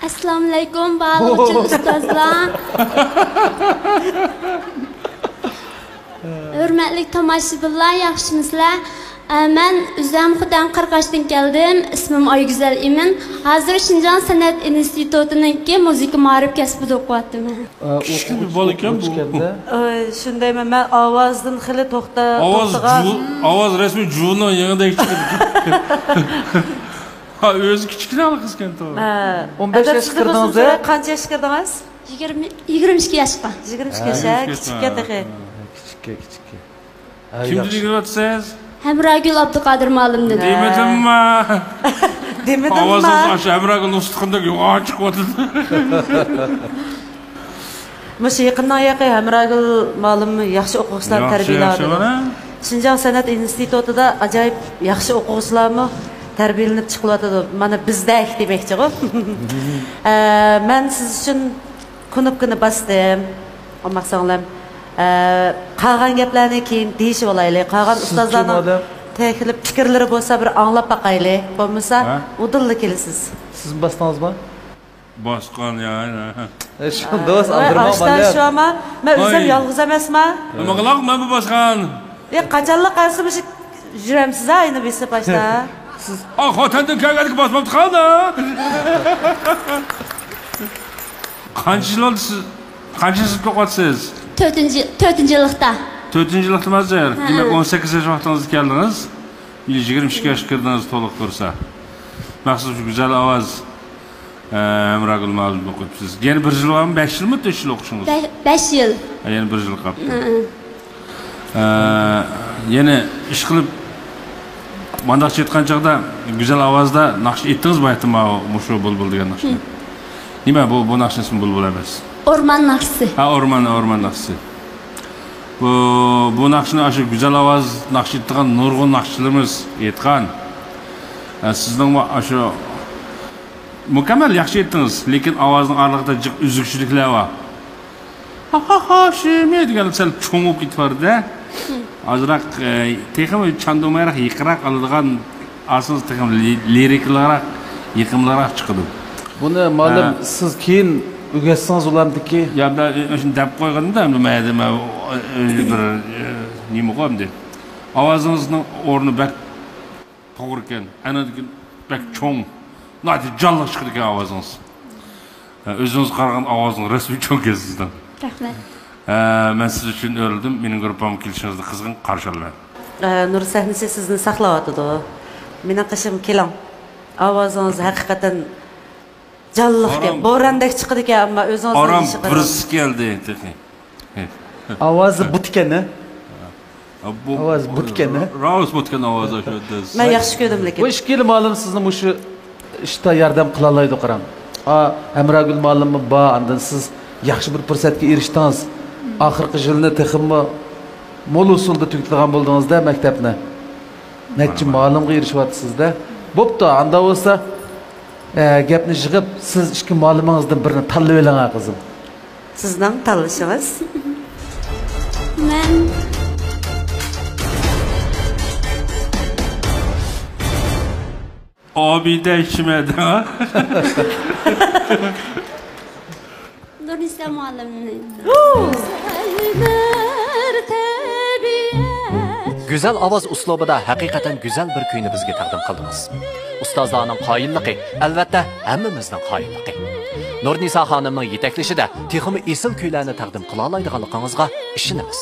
Assalamualaikum barcha ustozlar. Hurmatli tomoshabinlar, yaxshimisizlar? Men Uzam Xudan Qirg'ochdan keldim. Ismim Oyguzal Imin. Hozir Shinjon san'at institutininki musiqa ma'rif kasbida o'qiyapman. Kichkina bir bola ekan bu. Shundayman, men ovozdan xili Ovoz rasmiy juvno yanidagi chiqdi. Ha, o'zi kichkina qizgan to'g'ri. 15 yoshga kirdingiz. Qancha yoshga kirdingiz? 22 yoshga. 22 yoshga, kichikka taxi. Kichikka. Kimni deyapsiz? Hamragul Abduqodir muallimdir. Demadimmi? Demadimmi? Ovozingiz Hamragul ustiqinda yo'q chiqyapti. Mush yaqindan yaqin Hamragul muallim yaxshi o'quvchilar tarbiyaladi. Shinjon san'at institutida ajoyib yaxshi o'quvchilarmi tarbiyalanib chiqyapti. Mana bizdak demoqchi-ku. Men siz uchun knopkani bosdim. Olmaqsanglar. Qolgan gaplarni keyin deyishib olaylik. Qolgan ustozlarning taklif fikrlari bo'lsa bir anglab baqaylik. Bo'lmasa, udilli kelasiz. Siz bosdingizmi? Bosqan yani. Shunda o'z aldirmoq bo'lyapti. Shu ama men o'zim yolg'iz emasman. Nima qilaq men bu bosqan? Qachonlar qasimiz juramsiz ayni besa başda. Siz xotindan kelganlik bosmabdi qoldi. Qancha yil oldi siz? Qancha yil qo'qotsiz? 4-yillikda. 4-yillikda mazir. Demak 18 yosh vaqtingizda keldingiz. 22 yoshga kirdingiz to'liq tursa. Maxsus go'zal ovoz Hamragul muallim o'qibsiz. Yana 1 yil va 5 yilmi 4 yil o'qishingiz? 5 yil. Yana 1 yil qoldi. Yana ish qilib mandaqcha aytgan chaqda go'zal ovozda naqsh etdingiz bu aytma mushu bulbul degan naqshni. Nima bu naqshning ismi bulbul emas? O'rmon naqshi. Ha, o'rmon naqshi. Bu naqshni shu go'zal ovoz naqsh etgan nurg'un naqshchilarimiz aytgan. Sizning shu mukammal yaxshi aytdingiz, lekin ovozning oraliqda jiq uzukchiliklar bor. Ha, shimi degan sal cho'ngib ketibdi. Azroq texnik chandomayroq yiqroq oladigan asos texnik liriklarroq yiqimlarroq chiqadi. Buni ma'lum siz keyin o'rgatsangiz ularniki. Ya ben şimdi deb qo'yganda nima edi, men bir nima qo'yamdi? Ovozingizning o'rni bak to'g'ri ekan. Ana bak cho'ng. Nati jalliq chiqdi ekan ovozingiz. O'zingiz qaragan ovozing rasmiy cho'ng ekan sizdan. Rahmat. Men siz uchun o'rildim. Mening gruppam kelishingizni qizg'in qarshi olaman. Nur sahnasi sizni saqlayotdi. Mening qishim keling. Ovozingiz haqiqatan jalliq ekan. Bo'randek chiqdi ekan, ammo o'zingiz Oram birs keldi. Ovozi butgan-a? Ovoz butgan. Raus butgan ovoz o'sha. Men yaxshi ko'rdim lekin. Bu ishkil ma'lum sizni shu ishda yordam qila oladi qarang. Amragul ma'lummi bor, andan siz yaxshi bir fursatga erishdingiz. Oxirgi yilni teximmi mo'l usulda tugatgan bo'ldingizda maktabni. Necha ma'lumga erishyapsizda. Bo'pti, anda bo'lsa gapni yig'ib siz ikki ma'lumingizdan birini tanlab oling qizim. Sizning tanlashingiz? Men Abide içmedi ha? Nurisa muallimning. Güzel ovoz uslubida haqiqatan güzel bir kuyni bizga taqdim qildingiz. Ustozlarning qoyilligi albatta hammamizning qoyilligi. Nurnisa xonimning yetaklishida texmi esil kuylarni taqdim qila oladiganligingizga ishonamiz.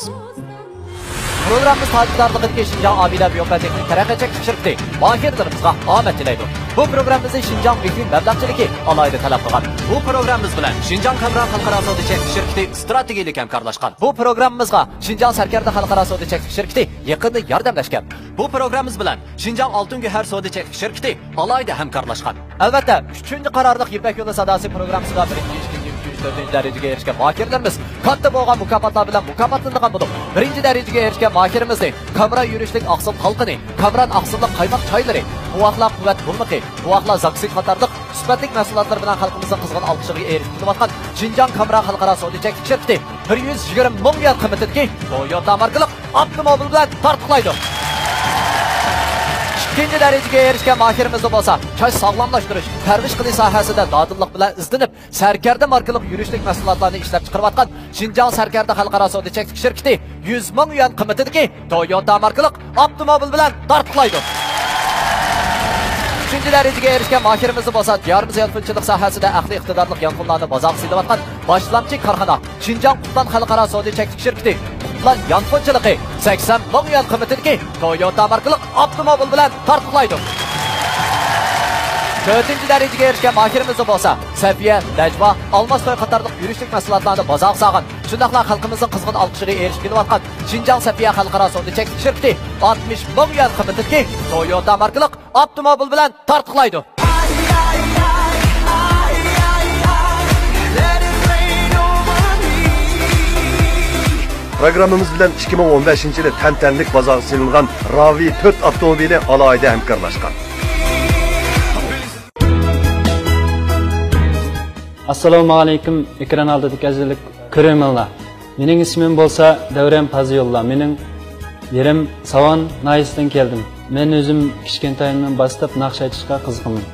Programımız tacizdarlığı Şinjan Abida Biyoteknik Teraqqiyot Shirkati mahirlarimizga omad tilaydi. Bu programımızı Şinjan Büyük Mablag' alayda talab qilgan. Bu programımız bilan Şinjan Kamran Xalqaro Savdo-Cheklanish Shirkati strategik hamkorlashgan. Bu programımızga Şinjan Sarkarda Xalqaro Savdo-Cheklanish Shirkati yaqinda yordamlashgan. Bu programımız bilan Şinjan Altın Guhar Savdo-Cheklanish Shirkati alayda hamkorlashgan. Albatta 3-chi qarorliq Yipak yo'li sadasi programmasiga 4-chi darajaga erishgan mahirlarimiz katta bo'lgan mukofotlar bilan mukofotlangan bo'lib, 1-chi darajaga erishgan mahirimizni kamera yurishlik aqsil qalqini, kamran aqsillik qaymoq choylari, buvoqlar quvvat bo'lmaqi, buvoqlar zaksit qatorliq sifatli mahsulotlar bilan xalqimizning qizg'in olqishiga erishib kelayotgan Şinjan Kamran Xalqaro Savdo-Cheklanish Shirkati 120 ming yuan qiymatidagi Toyota markalik avtomobil bilan tartiblaydi. İkinci darajaga erishgan mahirimiz bo'lsa, choy sog'lomlashtirish, parvarish qilish sohasida dodillik bilan izlanib, Sarkarda markalik yurishlik mahsulotlarni ishlab chiqarayotgan Şinjan Sarkarda Xalqaro Savdo-Cheklanish Shirkati 100 ming yuan qiymatidagi Toyota markalik avtomobil bilan tartiblaydi. Üçüncü darajaga erishgan mahirimiz bo'lsa, diyorimiz yonqinchilik sohasida aqliy iqtidorli yonqinlarni bozorga silayotgan boshlamchi korxona Şinjan Qutlan Xalqaro Savdo-Cheklanish Shirkati Qutlan yonqinchiligi 80 ming yuan qiymatidagi Toyota markalik avtomobil bilan tartiblaydi. 4-chi darajaga erishgan mahirimiz bo'lsa, Safiya, Najva, Almastoy qatorliq yurishlik mahsulotlarni bozorga solgan, shundaqla xalqimizning qizg'in olqishiga erishib kelayotgan Şinjan Safiya Xalqaro Savdo-Cheklanish Shirkati 60 ming yuan qiymatidagi Toyota markalik avtomobil bilan tartiblaydi. Programımız bilan 2015-yili tantanlik bozorga silingan Ravi 4 avtomobili alayda hamkorlashgan. Assalomu alaykum ekran oldidagi azizlik ko'ruvchilar. Mening ismim bo'lsa Davron Paziyullo. Mening yerim Savon Nayisdan keldim. Men o'zim kichkintoyimdan boshlab naqsh aytishga qiziqaman.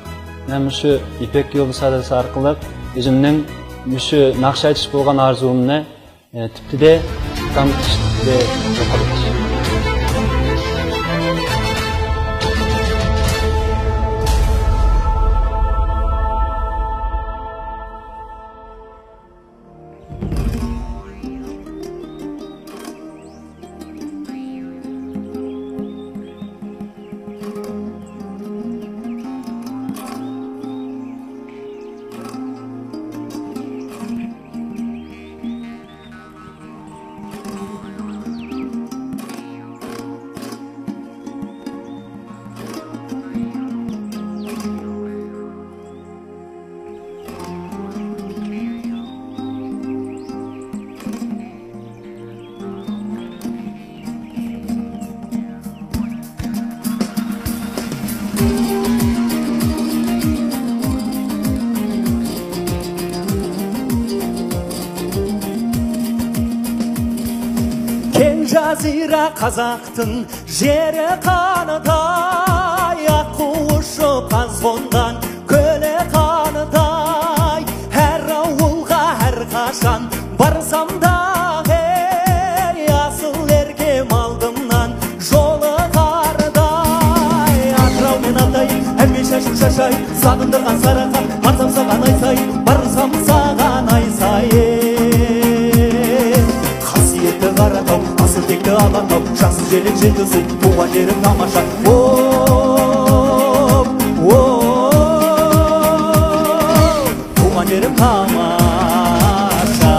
Men shu Ipak yo'li sadasi orqali o'zimning shu naqsh aytish bo'lgan orzumni tipida tamtishga yo'qotdim. Jazira Qazoqtin jeri qanida yaquşub qazg'ondan ko'li qanida har ovulga har qachon barsam da asıl erkim aldım шашай сағындырған сарыға барсам саған айсай барсам саған айсай қасиетті қаратау асыл текті алатау жақсы желек жетісу туған жерім тамаша туған жерім тамаша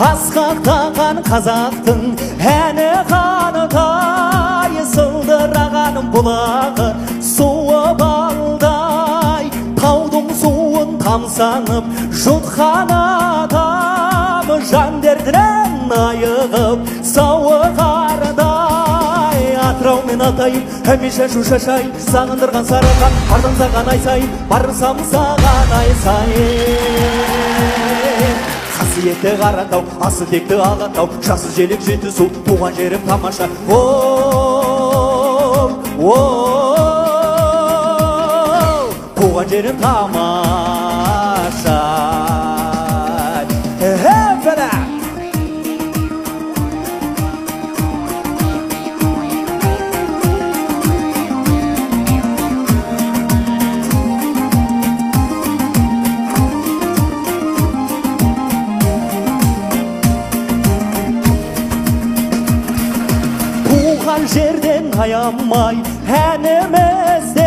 асқақтаған қазақтың әні қанытай сылдырағаным бұлағы суы балдай таудың суын тамсанып жұтқан адам жан дертінен айығып сауы қардай атырау мен атайым әмеша шу шашай сағындырған сарыға бардым саған айсай барсам саған айсай қасиетті қаратау асы текті алатау жақсы желек жетісу туған жерім тамаша туған жерім тамаша жерден аямай әніміздей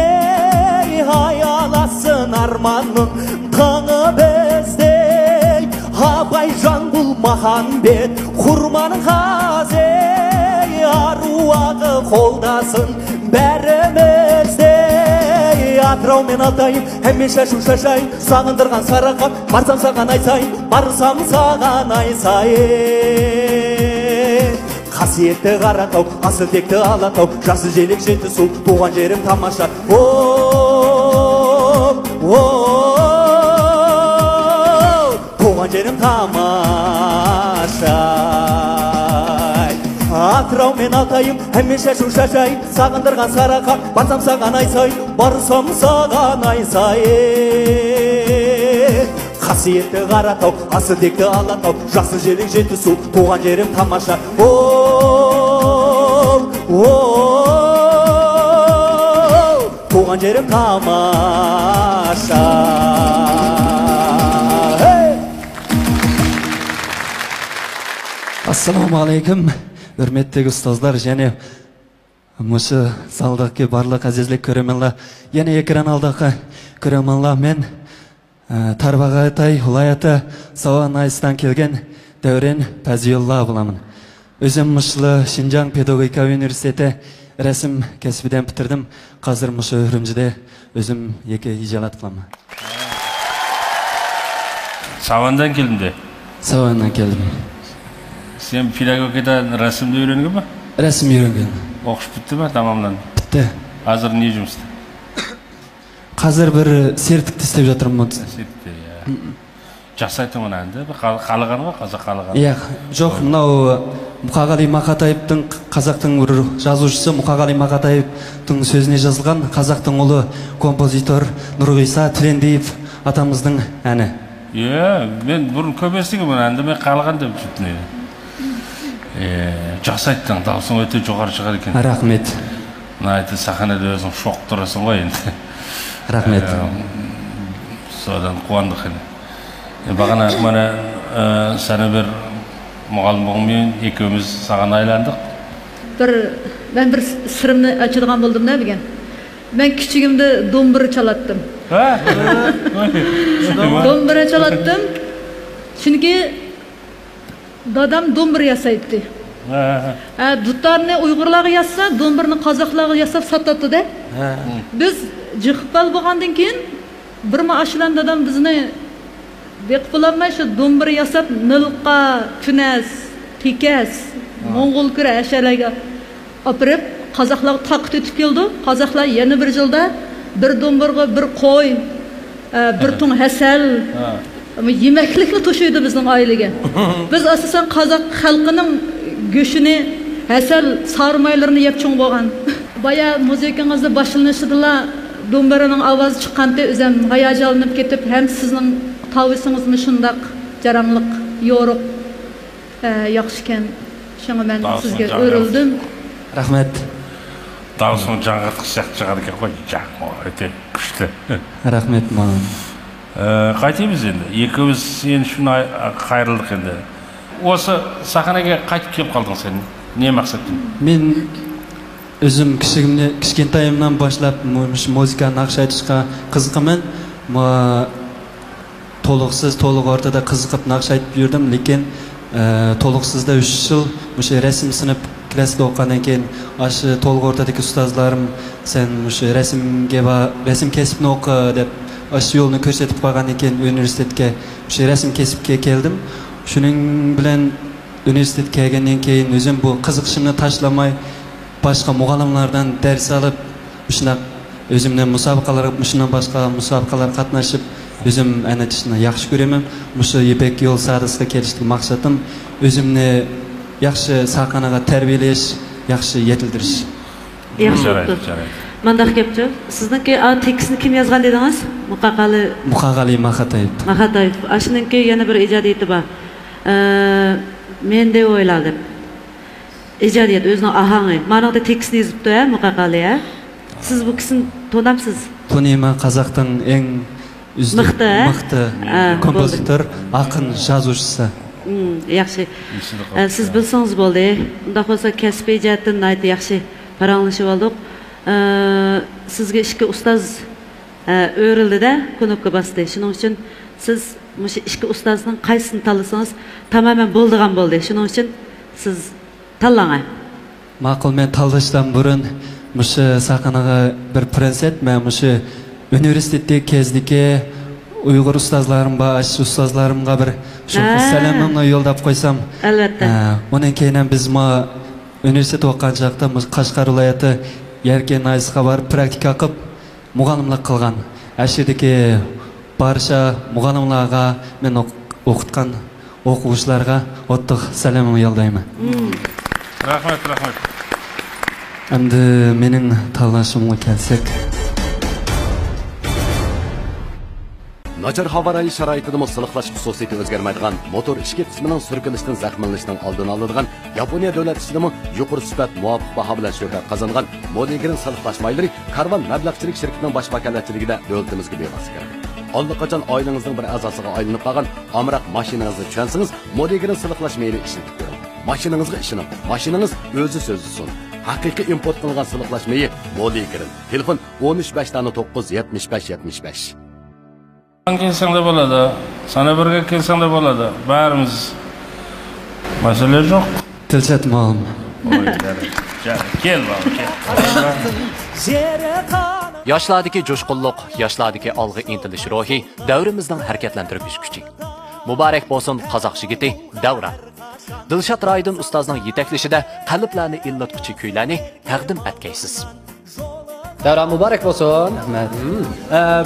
аяласын арманның таңы біздей абай жангүл махамбет құрман қазей аруағы қолдасын бәріміздей атырау мен атайым әмеша шу шашай сағындырған сарыға барсам саған айсай барсам саған айсай қасиетті қаратау асыл текті алатау жақсы желек жетісу туған жерім тамаша туған жерім тамаша атырау мен атайым әмеша шу шашай сағындырған сарыға барсам саған айсай барсам саған айсай қасиетті қаратау асы текті алатау жақсы желек жетісу туған жерім тамаша туған жерім тамаша Ассалаумағалейкум, үрметтегі ұстаздар және мұшы залдақы барлық әзізлік көрерменлер, және экран алдағы көрерменлер, мен Тарбағатай улайаты Сауан Айыстан келген Дәурен Пәзиолла боламын. Өзім мұшылы Шинжаң педагогика университеті рәсім кәсібіден бітірдім. Қазір мұшы үрімжіде өзім екі ижалат қыламын. Сауандан келдің де? Сауандан келдім. Сен педагогикадан рәсімді үйренген ба? Рәсім үйренген. Оқыш бітті ма, тамамдан? Бітті. Қазір не жұмысты? Қазір бір сертікті істеп жатырмын. Сертікті, жасайтын мұны әнді? Қалыған ба, қазақ қалыған? Жоқ, мынау Мұқағали Мақатаевтың, қазақтың бір жазушысы Мұқағали Мақатаевтың сөзіне жазылған қазақтың ұлы композитор Нұрғиса Тілендиев атамыздың әні. Мен бұрын көп естіген мұны әнді, мен қалыған деп жүрдім. Жасайттың, даусың өте жоғары шығар екен. Рахмет. Мұны айты саханада өзің шоқ тұрасың ғой енді. Рахмет. Содан қуандық енді. Бағана мана сәні бір мұғалым болғанмен екеуміз саған айландық. Мен бір сырымны açıdığan болдым да білген. Мен кішігімді домбыра çalаттым. Домбыра çalаттым. Çünkü dadam домбыра ясайды. Дұттарыны ұйғырлағы ясса, домбырыны қазақлағы ясап сататты да. Біз жықпал болғандың кейін, бірма ашылан дадам бізіні бек бұламай, домбыры ясап, нылқа, күнәс, текәс, Моңғол күрі әшәләге апырып, қазақлағы тақыт өтіп келді. Қазақлар ені бір жылда бір домбырға бір қой, бір тұң әсәл, емәкілікні тошойды біздің айлыға. Біз асысан қазақ халқының göşünü həsəl sarmaylarını yapçın boğan. Baya müzikanızda başlanışıdıla dombaranın avazı çıqqanda özüm hayacanlanıp ketip hem sizin tavısınız mı şundaq jaranlıq, yoruq, yaxşı ekan. Şuna ben sizge örüldüm. Rahmet. Dağısının жаңғыртқыш сияқты шығады екен ғой, жақын өте күшті. Рахмет маған. Қайтеміз енді, екеуміз сен үшін қайырлық енді. Осы сахнаға қайтып келіп қалдың сен, не мақсаттың? Мен өзім кішкентайымнан башлап музыка нақыш айтышқа қызыққанмын. Толық ортада қызықып нақыш айтып жүрдім, лекен толықсызда 3 жыл мұшы рәсім сынып классда оқығаннан кейін ашы толық ортадaki ұстазларым сен мұшы рәсім кесіпні оқы деп ашы жолны көрсетіп қойған екен университетке мұшы рәсім кесіпке келдім. Шының білен университетке келгеннен кейін өзім бұл қызықшымны ташламай başka muğallimlardan ders alıp özümden başka musabakalar katnaşıp özüm anlatışını yaxşı göremem. Muşu Ipek yol sadısına keliştik maksatım özümni yaxşı saqanaga terbiyeleş, yaxşı yetildiriş. Yaxşı oldu. Mandaq kepçi, sizniki tekstini kim yazgan dediniz? Muqaqali Maxatayev. Maxatayev. Aşınınki yana bir icadiyeti var. Men de oyladım. İcadiyet özünün ahangı. Mana da tekstini yazıptı ya Muqaqali. Siz bu kişini tanımsız? Tanıyman Qazax'tan en mıқты kompozitör, ақын жазушысы. Yaxşı. Siz bilseniz boldu. Unda olsa kasbi ijaddan aytı yaxşı paranlaşıp olduk. Sizge işki ustaz öğrildi de konukka bastı. Şunun için siz muş işki ustazının qaysını tanlasanız tamamen bolduğan boldu. Şunun için siz tanlаңа. Maqul men tanlashdan burun mush saqanaga bir prinsip men mush üniversitede kezdiki Uyghur ustazlarımga, ustazlarımga bir şu selamımla yoldap koysam. Elbette. Onun keyin biz üniversitet o'qigan chaqda Qashqar viloyati Yarken Naysga barib praktika qilib muğallimlik qilgan. Ashidagi barcha muğallimlarga men o'qitgan o'quvchilarga o'ttiq salomimni yo'llayman. Rahmat, rahmat. Endi mening tanlashimga kelsak, Nachar havo rayi sharoitida siliqlash xususiyati o'zgarmaydigan motor ichki qismining surkilishidan zaxmlanishdan oldini oladigan Yaponiya davlat ishidimi yuqori sifat muvofiq baho bilan shuhrat qozongan Modigrin siliqlash maylari Karvan mablag'chilik shirkatining bosh vakolatchiligida davlatimizga bevosita kerak. Allaqachon oilangizning bir a'zosiga aylanib qolgan amroq mashinangizni tushunsangiz Modigrin siliqlash mayli ishlatib ko'ring. Mashinangizga ishoning. Mashinangiz o'zi so'zlisin. Haqiqiy import qilingan siliqlash mayi Modigrin. Telefon 13 9 75 75. Kelsang de bo'ladi, sana birga kelsang de bo'ladi. Barimiz masala yo'q. Tilchatmoqim. Kel, Yoshlardagi jo'shqinlik, yoshlardagi olg'a intilish ruhi davrimizning harakatlantirish kuchi. Muborak bo'lsin qozoq yigiti Davra. Dilshod Raydin ustozning yetaklishida qalblarni illatuvchi kuylarni taqdim etgaysiz. Davra muborak bo'lsin. Rahmat.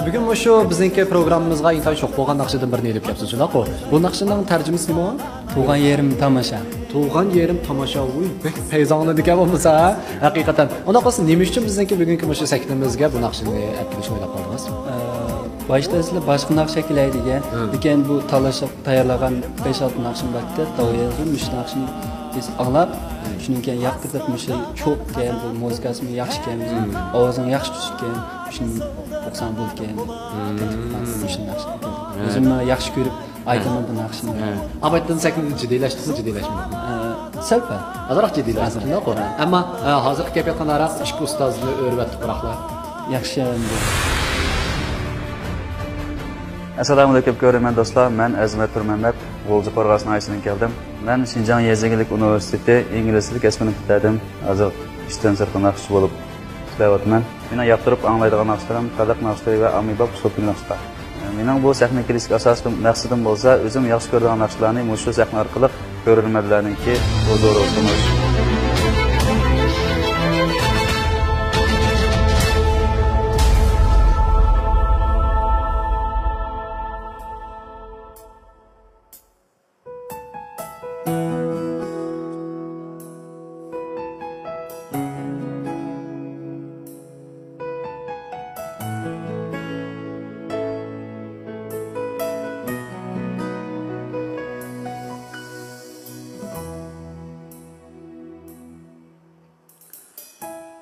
Bugun shu bizningki programmamizga intoy sho'q bo'lgan naqshidan birini elib kelibsiz, shundaqmi? Bu naqshining tarjimasi nima? Tug'an yerim tomosha. Tug'an yerim tomosha. Uy, payzonli degan bo'lsa, haqiqatan. Unda qolsin, nima uchun bizningki bugungi shu saktimizga bu naqshini olib kelishni o'ylab qoldingiz? Başta sizlar boshqa naqsh shakillaydigan, lekin bu talashib tayyorlagan 5-6 naqshim bakda, tavayazim, mush naqshni biz anglab, shundan keyin yoqtirib musha cho'p kelgan bu muzikasini yaxshi kelgan, ovozini yaxshi tushgan, shuni 90 bo'lgan. Shunday naqsh. O'zimni yaxshi ko'rib aytaman bu naqshni. Abaytdan sakni jiddiylashmaydi. Salpa. Azroq jiddiylashdi, to'g'ri. Ammo hozirgi gapiyotgan araq ishki ustozni o'rgatib qo'raqlar. Yaxshi. Assalomu alaykum ko'rayman do'stlar. Men Azmat Turmanmat, G'o'lji Qorg'as nahiyadan keldim. Men Xinjiang Yezigilik universiteti ingliz tili kasbini bitirdim. Hozir ishdan sirtda naqshchi bo'lib ishlayapman. Meni yoqtirib anglaydigan naqshlarim qadaq naqshlar va amibab uslubli naqshlar. Mening bu sahna kelishga asosiy maqsadim bo'lsa, o'zim yaxshi ko'rgan naqshlarni shu sahna orqali ko'rganlarniki huzur olsin.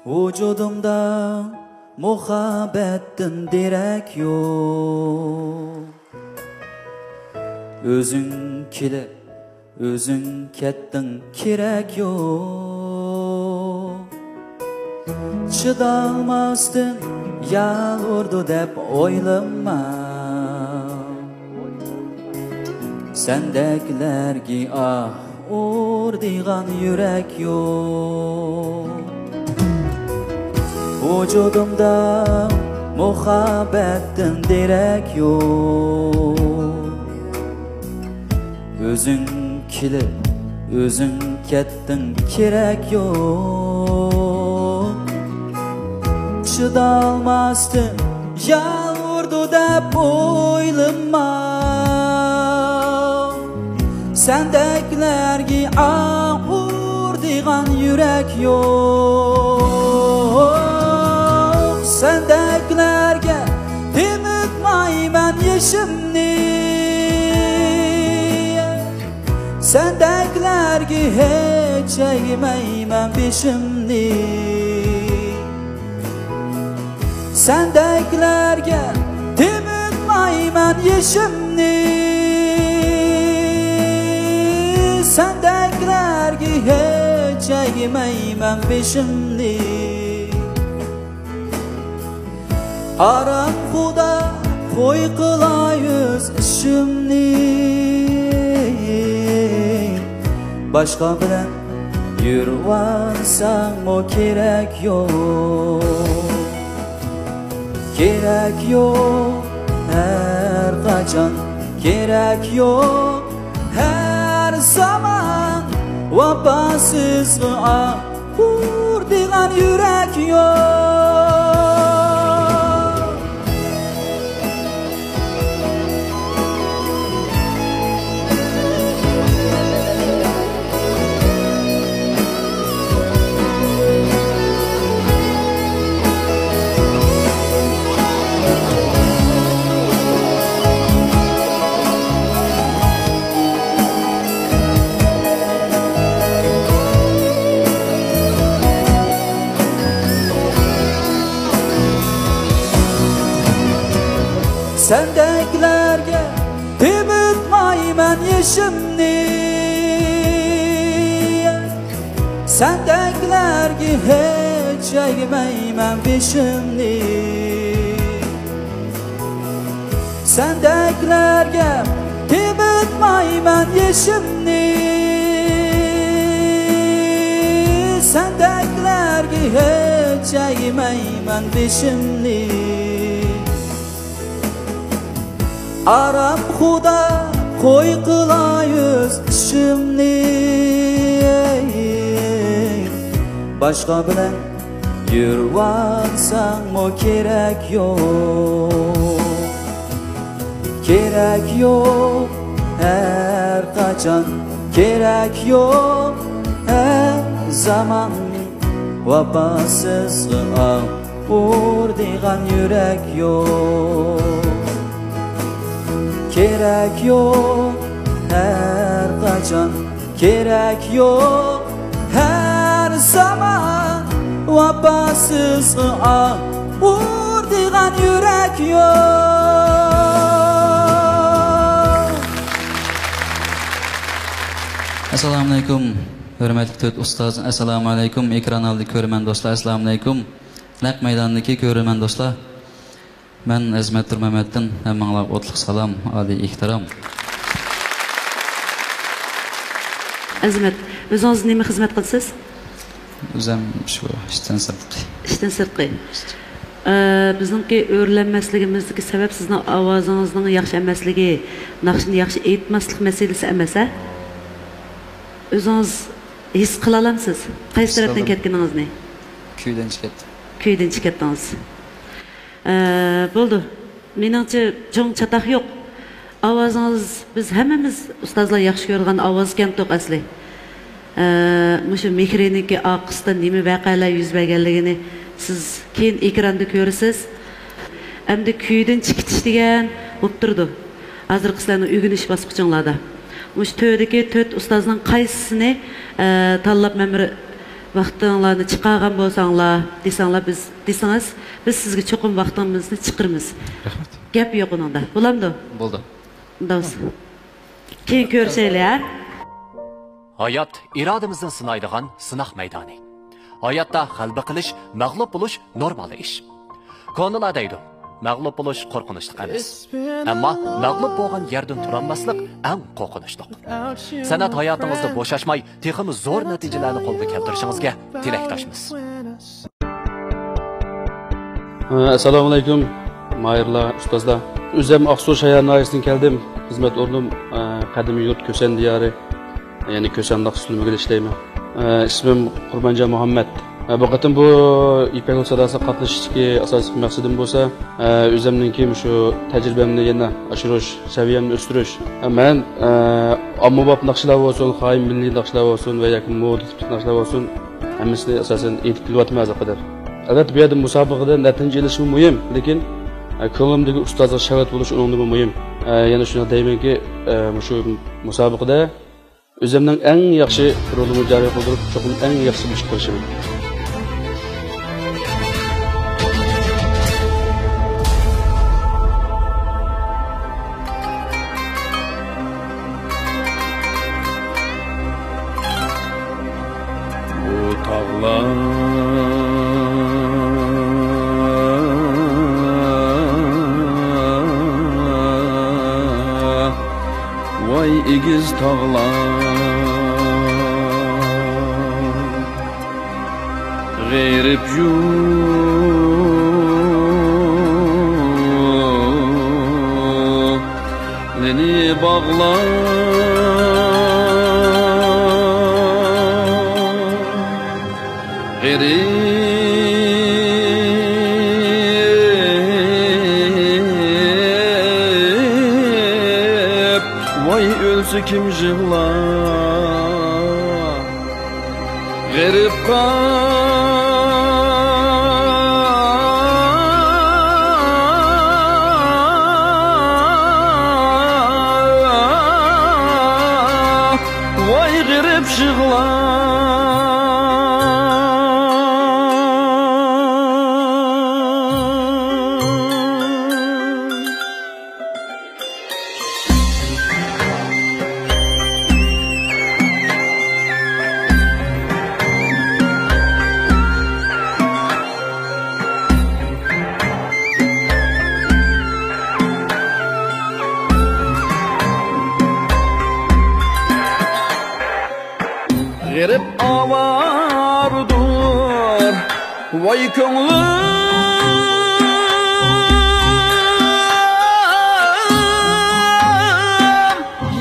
Vücudumda muhabbetin direk yok. Özün kilip, özün kettin kirek yok. Çıdalmazdın yal urdu dep oylama. Sendeklergi ah urdigan yürek yok. Vücudumda muhabbetin direk yok. Özün kilip, özün kettin kirek yok. Çıdalmazdın yağurdu dep oylama. Sendeklergi ağır diğen yürek yok. Sendeklerge demutmay ben yeşimni. Sendeklergi hiç eğmeymen peşimni. Sendeklerge demutmay ben yeşimni. Sendeklergi hiç eğmeymen peşimni. Aram Xuda koy kılayız işimni. Başka bilen yürüvarsan o gerek yok. Gerek yok her kaçan, gerek yok her zaman. Vapasız vurdiğen yürek yok. Sendeklerge demutmay ben yeşimni. Sendeklerge hiç eğmeymen peşimni. Sendeklerge demutmay ben yeşimni. Sendeklerge hiç eğmeymen peşimni. Aram Xuda koy kılayız işimni. Başka bilen yürüvarsan o gerek yok. Gerek yok her kaçan, gerek yok her zaman. Vapasız vurdiğen yürek yok. Gerek yok her kaçan, gerek yok her zaman. Vapasız vurdiğen yürek yok. Assalamu alaikum. Hürmetli tüt ustaz. Assalamu alaikum. Ekran aldı körmen dostlar. Assalamu alaikum. Naq maydandaki körmen dostlar. Ben Azmet Mehmet'ten hemen otluq salam, adi ihtiram. Azmet, özünüz neme hizmet qilsiz? Özüm şu işten sırtqi. İşten sırtqi. Bizningki öğrenmesligimizdagi sebep sizning ovozingizning yaxshi emasligi, naqshni yaxshi aytmaslik masalasi emas. Özünüz his qila olamsiz? Qaysi tarafdan ketganingizni? Kuydan chiqdi. Kuydan chiqdingiz. Bo'ldi. Meningcha cho'ng chataq yo'q. Ovozingiz biz hammamiz ustozlar yaxshi ko'rgan ovoz ekan to'q asli. Mushu mikroniki oqisda nima voqealar yuz berganligini siz keyin ekranda ko'rasiz. Endi kuydan chiqitish degan bo'lib turdi. Hozirgi sizlarning o'rganish bosqichinglarda. Mush to'rdagi 4 ustozning qaysisini tanlab men bir vaqtinglarni chiqargan bo'lsanglar, desangiz, biz sizga cho'qim vaqtimizni chiqiramiz. Rahmat. Gap yo'q uningda. Bo'lamdi? Bo'ldi. Davs. Keyin ko'rsanglar. Hayot irodamizni sinaydigan sinoq maydoni. Hayotda g'alaba qilish, mag'lub bo'lish normal ish. Ko'nlar deydi, mag'lub bo'lish qo'rqinchli emas. Ammo mag'lub bo'lgan yerdan turolmaslik eng qo'rqinchli. San'at hayotingizda bo'shashmay, texmi zo'r natijalarni qo'lga keltirishingizga tilakdoshmiz. Assalomu alaykum, mayirlar, ustozlar. O'zim Aqsuv shahar noyisidan keldim. Xizmat o'rnim qadimiy yurt Ko'san diyori, ya'ni Ko'sanda qismida ishlayman. İsmim Qurbanjon Muhammad. Bu qatim bu İpek Yol sadasi qatnashishdagi asosiy maqsadim bo'lsa, o'zimningki shu tajribamni yana oshirish, saviyamni o'stirish. Men ommabop naqshlar bo'lsin, xoin milliy naqshlar bo'lsin va yoki moda naqshlar bo'lsin, hammasini asosan aytib kelyapman hozir. Albatta bu yerda musobaqada natija olishi muhim, lekin ko'nglimdagi ustozga shavat bo'lish uningda muhim. Yana shuni deymanki, shu musobaqada o'zimning eng yaxshi rolimni joriy qildirib, cho'qim eng yaxshi ish qilishim. Bu tağlar vay egiz tağlar g'erib yo'lini bağlar g'erib vay o'lsa kim yig'lar g'erib vay g'erib yig'lar g'erib avardur vay ko'nglim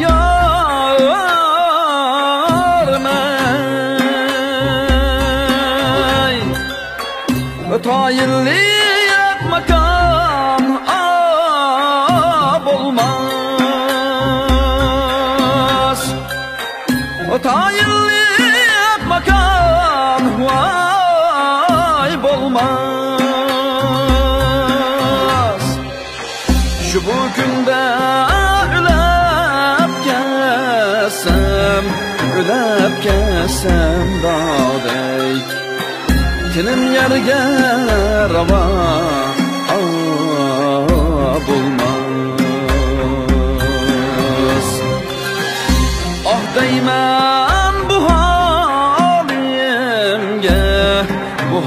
yarmay tayinli makam olmaz tayinli makam vay olmaz şu bu günde ölüp kesem dağday tinim yerge rava bulmaz ah değmem bu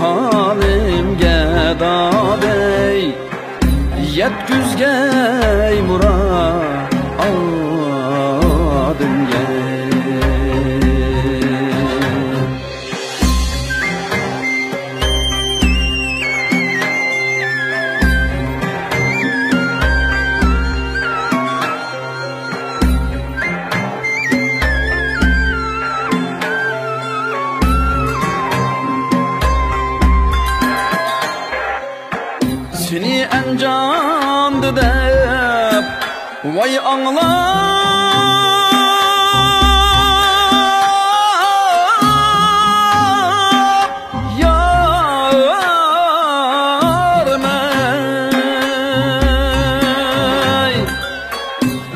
halimge dağday yetküzgey muradımge seni encandı dep vay anlap yarmay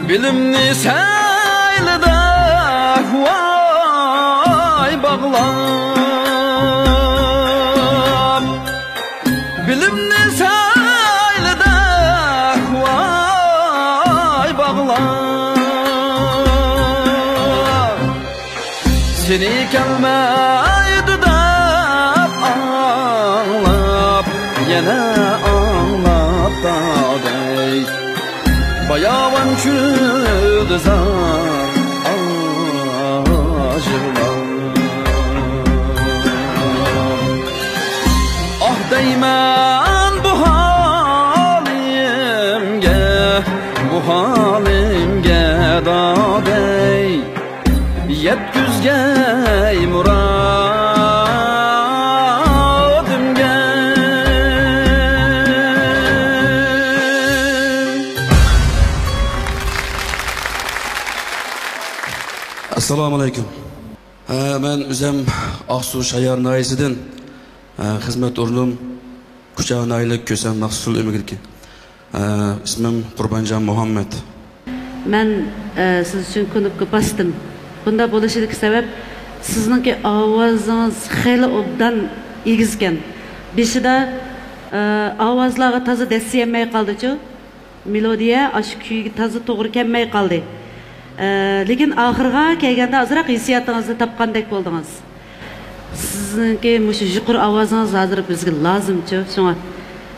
bilimni seylede vay bağlar seni kelmeydi dep ağlap yana ağlap dağday bayavan küldü zan acılar ah deymen bu halimge dağday yetküzgey muradımge Assalamu alaikum. Ben üzem Aksu Şayar Naisi'den hizmet orlum Kucağı Nailik Kösen Naksul Ömürki. İsmim Kurbancan Muhammed. Ben siz için konukka bastım. Bunda buluşudaki sebep sizinki avazınız xeyli obdan egizken. Beşi de avazlarga tazı desiyemey kaldı ço. Melodiya aşı kuyga tazı toğru kelmey kaldı. Lekin ahırga kelgende azırak hissiyatınızı tapkandek boldunuz. Sizinki muşu jukur avazınız hazır bizge lazım ço. Şuna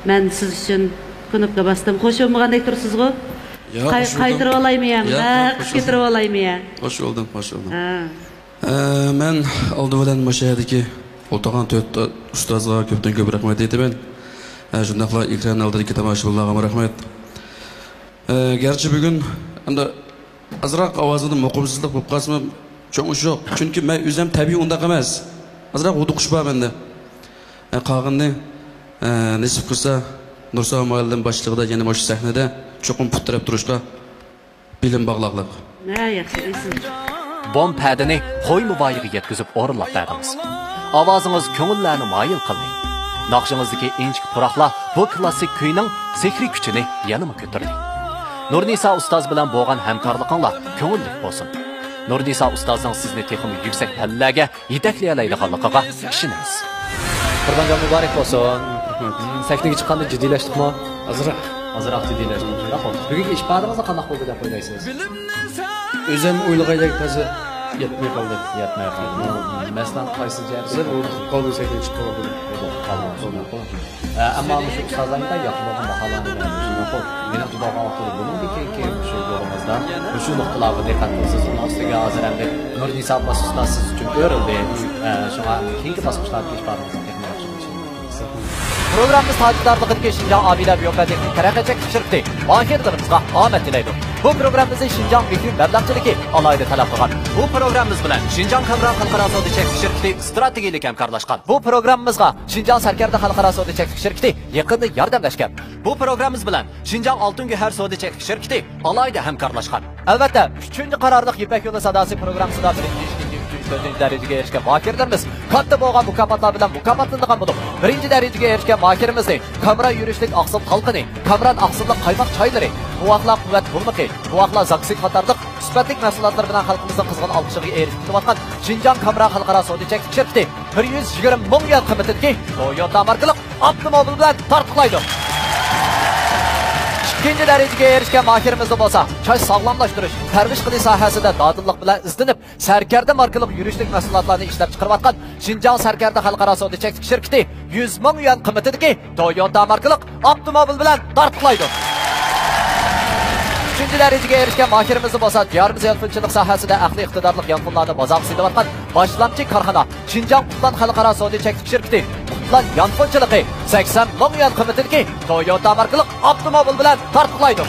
ben siz için konukka bastım. Hoş olmagandek tursiz go? Kaytırıp olayım ya, getirip olayım ya. Hoş oldum, hoş oldum. Ben oldu bilen maşayadaki otağan dört ustazga köpten köp rahmet eytimen. Şundaqla ekran aldırki tamaşalarga rahmet. Gerçi bugün anda azırak avazını muqimsizlik bo'lib qolsam cho'ng ish yo'q. Chunki men o'zim tabiiy undaq emas. Azırak o'qish bor menda. Qog'inni nasib qilsa Nursa muallim boshlig'ida yana mana shu sahnada cho'qim putirib turishga bilim bog'liqlik. Yaxshi esin. Bom pədini qoy muvayiga yetkizib o'rinlab berdingiz. Ovozing'iz ko'ngillarni moyil qildi. Naqshingizdagi inchik puroqlar bu klassik kuyning sehriy kuchini yanama ko'tardi. Nurnisa ustoz bilan bo'lgan hamkorliginglar ko'ngillik bo'lsin. Nurnisa ustozning sizni texnik yuksak pallaga yetaklay oladiganligiga ishonamiz. Qurbanjon muborak bo'lsin. Sahnaga chiqqanda jiddiylashdikmi? Azroq jiddiylashdikmi? Bugungi ish paradimizda qanday bo'ldi deb o'ylaysiz? O'zim o'ylagandek ta'zi yetmay qoldi. Masalan, qaysi jihatda qoldi sahnaga chiqib qoldi. Ammo shu ustozlarga yaqin bo'lgan baholarni beramiz. Meni xudoga o'xshab buningdagi shu yo'limizda shu nuqtalarga diqqat qilsangiz, uning ustiga hozir ham Nurnisa ustoz siz uchun o'rildi. Shunga keyingi bosqichlarga ish paradimizda Programımız tacizdarlıqdaki Şinjan Abida Biyokademik Taraqqiyot Şirkati mahirlarimizga omad tilaydi. Bu programımızın Şinjan Bekir Mablag' alayda talab qilgan. Bu programımız bilan Şinjan Kamran Xalqaro savdo shirkati strategik hamkorlashgan. Bu programımızga Şinjan Sarkarda Xalqaro savdo shirkati yaqinda yordamlashgan. Bu programımız bilan Şinjan Altın Güher savdo shirkati alayda hamkorlashgan. Albatta, 3-chi qarorliq Ipak yo'li sadosi programmasida birinchi darajaga erishgan mahirlarimiz katta bo'lgan mukofotlar bilan mukofotlangan bo'lib, birinchi darajaga erishgan mahirimizni Kamran yurishlik aqsil talqini, Kamran aqsillik qaymoq choylari, buvoqlar quvvat burmiqi, buvoqlar zaksit qatorliq sifatli mahsulotlar bilan xalqimizning qizg'in olqishiga erishib kelayotgan Şinjan Kamran Xalqaro savdo shirkati 120 ming yuan qimmatidagi Toyota markalik avtomobil bilan tartiblaydi. İkinci darajaga erishgan mahirimiz bo'lsa, choy sog'lomlashtirish, tarbish qilish sohasida dodillik bilan izlanib, Sarkarda markalik yurishlik mahsulotlarini ishlab chiqarayotgan Şinjan Sarkarda Xalqaro savdo shirkati 100 ming yuan qimmatidagi Toyota markalik avtomobil bilan tartiblaydi. Üçüncü darajaga erishgan mahirimiz bo'lsa, diyorimiz yolg'onchilik sohasida aqliy iqtidorli yonqinlarni bozorga silayotgan boshlamchi korxona Şinjan Qutlan Xalqaro savdo shirkati Qutlan yonqinchiligi 80 ming yuan qimmatidagi Toyota markalik avtomobil bilan tartiblaydi.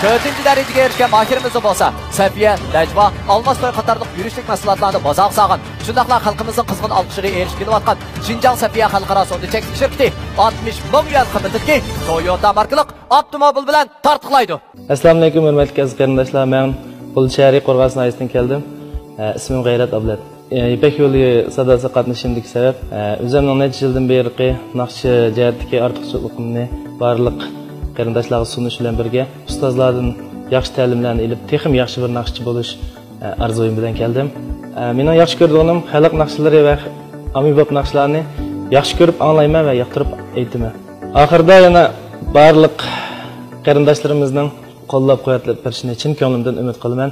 Dördüncü darajaga erishgan mahirimiz bo'lsa, Safiya, Najva, Olmostoy qatorliq yurishlik mahsulotlarni bozorga solgan, shundaqla xalqimizning qizg'in olqishiga erishib kelayotgan Şinjan Safiya Xalqaro savdo shirkati 60 ming yuan qimmatidagi Toyota markalik avtomobil bilan tartiblaydi. Assalomu alaykum hurmatli aziz qarindoshlar. Men Qo'l shahri Qo'rg'os noyisidan keldim. Ismim G'ayrat Ablat. Ipak yo'li sadasi qatnashimdagi sabab o'zimning necha yildan beri naqshi jihatdagi ortiqchiligimni barliq qarindoshlarga sunish bilan birga ustozlardan yaxshi ta'limlarni olib, texim yaxshi bir naqshchi bo'lish arzuyim bilan keldim. Mening yaxshi ko'rganim xalq naqshlari va ommabop naqshlarni yaxshi ko'rib anglayman va yoqtirib aytaman. Oxirida yana barliq qarindoshlarimizning qo'llab-quvvatlab berishini chin ko'nglimdan umid qilaman.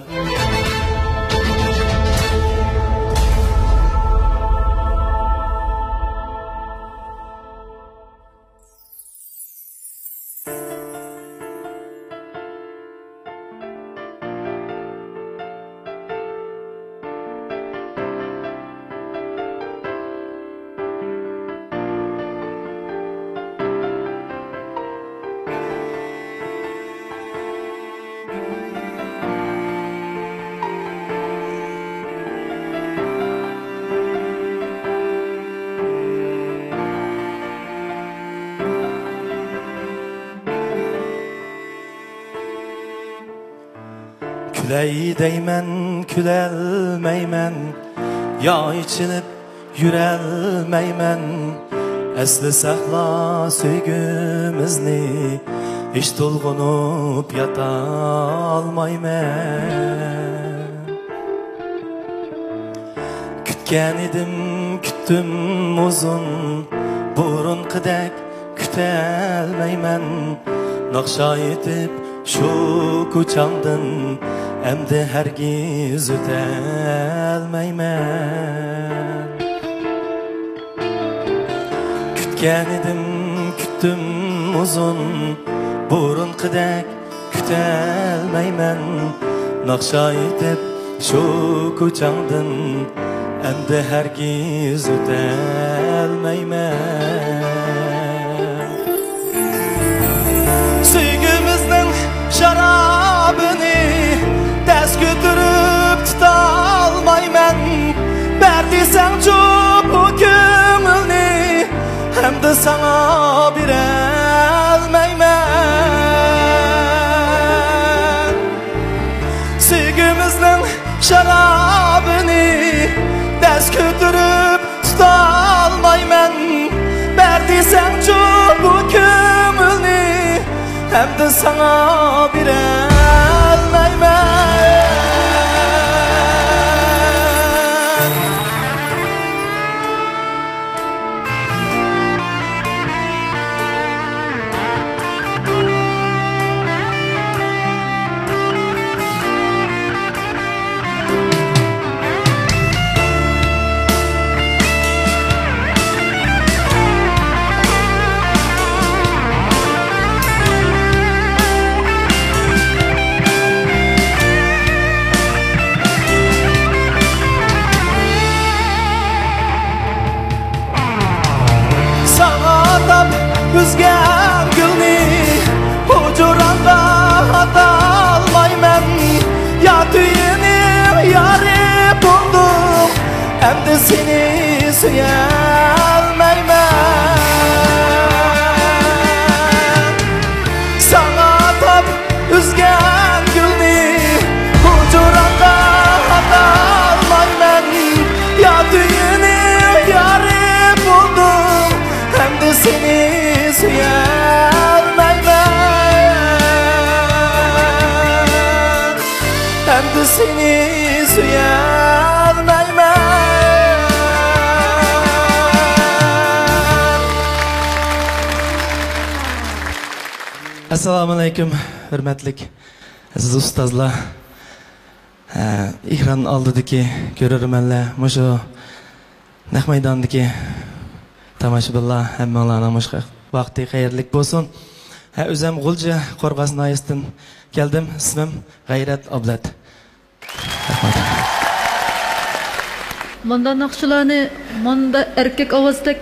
Küley deymen külelmeymen, ya içinip yürelmeymen. Esli sakla söygümüzni, hiç dolgunup yata almaymen. Kütken idim küttüm uzun, burun kıdek kütelmeymen. Nakşa etip şu kucağımdın, emdi hergiz ötelmeymen. Kütken idim küttüm uzun, burun kıdek kütelmeymen. Nakşa etip şu kucağımdın, emdi hergiz ötelmeymen. Süygümüzün şarabını ders götürüp tutalmaymen. Berdiysen çok hükümünü, hem de sana birelmeymen. Süygümüzün şarabını ders götürüp tutalmaymen. Berdiysen çok hükümünü, hem de sana birelmeymen. Üzgen gülni hucuranda atalmaymen. Ya tüyünü yarı buldum, hem de seni suyelmeymen. Sana tap üzgen gülni hucuranda atalmaymen. Ya tüyünü yarı buldum, hem de seni suyelmeymen. Hem de seni suyelmeymen. Assalamu alaikum, hürmetlik aziz ustazlar. Ekran oldidagi ko'rarmanlar, mushu naq maydondagi tomoshabinlar hammalarning mushqa vaqti xayrlik bo'lsin. O'zim G'ulji Qo'rg'oston noyasidan keldim. Ismim G'ayrat Ablat. Manda naqshlarni manda erkak ovozdek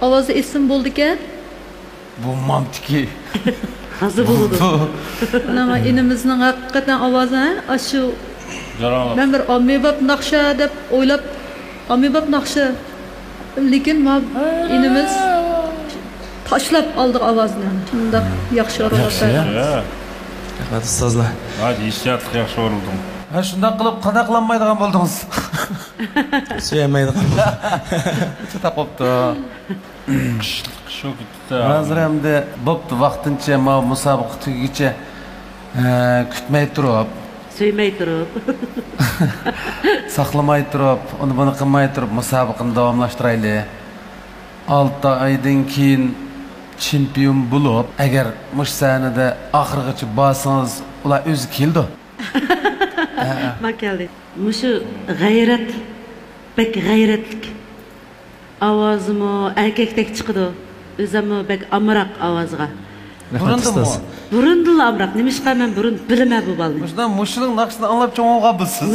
ovozi esim bo'ldi ekan. Bu mamtiki. Hazır bo'ldi. Mana inimizning haqiqatan ovozi shu. Men bir ommabop naqsha deb o'ylab ommabop naqsha, lekin inimiz tashlab oldi ovozni. Shunda yaxshi o'rnatdi. Rahmat ustozlar. Hadi hissiyatli yaxshi o'rilding. Ha shunday qilib qanaqlanmaydigan bo'ldingiz. Suymaydigan. Chata qopdi. Shu ketdi. Hozir hamda bo'pti vaqtincha musobaqa tugigacha kutmay turib, suymay turib, saqlamay turib, uni buni qilmay turib musobaqani davomlashtiraylik. 6 oydan keyin chempion bo'lib, agar mush sanada oxirigacha borsangiz, ular o'zi keldi. Makalli. Mushu g'ayrat, bek g'ayratlik. Ovozimi erkakdek chiqdi. O'zimmi bek amroq ovozga. Burundil amroq. Nimishqa men burun bilma bu balni. Mushdan mushuning naqshini anglab cho'ng'olga bilsiz.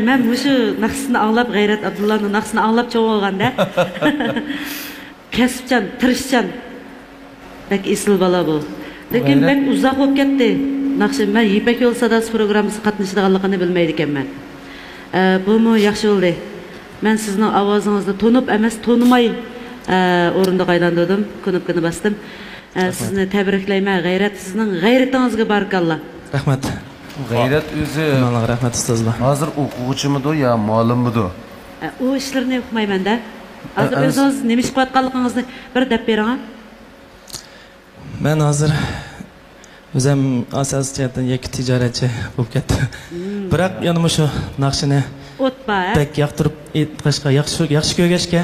Men mushu naqshini anglab G'ayrat Abdullohning naqshini anglab cho'ng'olganda. Kasbchan, tirishchan. Bek esil bola bu. Lekin bek uzoq bo'lib ketdi. Naqshi men Yipak yo'l sadosi programmasi qatnashadiganligini bilmaydi ekanman. Bu mu yaxshi bo'ldi. Men sizning ovozingizni tonib emas, tonimay o'rinda aylandim, knopkani bosdim. Sizni tabriklayman. G'ayrat, sizning g'ayratingizga barakalloh. Rahmat. Gayret özü. Allah rahmet ustozlar. Hazır o'quvchimidu ya muallimmidu? O işlerini o'qimayman da. Hozir o'zingiz nima ish qilayotganligingizni bir deb bering. Men hozir o'zim asos jihatdan yakka tijoratchi bo'lib ketdim. Biroq yana shu naqshini o'tpa. Bek yoqtirib aytishga yaxshi ko'rgachga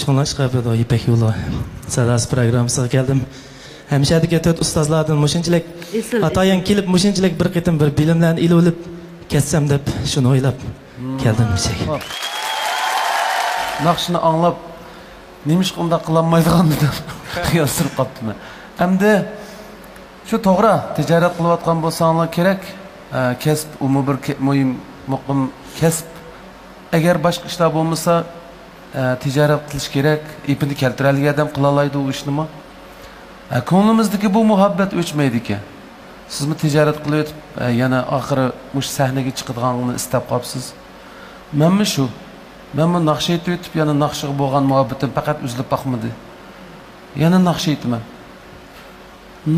shundan chiqib Ipak yo'li sadas programmasiga keldim. Hemşadagi to'rt ustozlardan mushunchalik atayan kelib mushunchalik bir qitim bir bilimlarni ilib ketsam deb shuni o'ylab keldim. Naqshni anglab nemish qunda qilinmaydiganini qiyostirib qopdim. Endi shu to'g'ri tijorat qilayotgan bo'lsanglar kerak, kasb umumiy bir muhim kasb. Agar boshqa ishlar bo'lmasa, tijorat qilish kerak. Ipini keltiradigan odam qila oladi u ishnimi? Ko'nglimizdagi bu muhabbat o'chmaydi ekan. Sizmi tijorat qilib yana oxiri mush sahnaga chiqadiganini istab qolibsiz. Menmi shu? Men bu naqsha aytib o'tib, yana naqshaga bo'lgan muhabbatim faqat uzilib boqmadi. Yana naqsha aytman.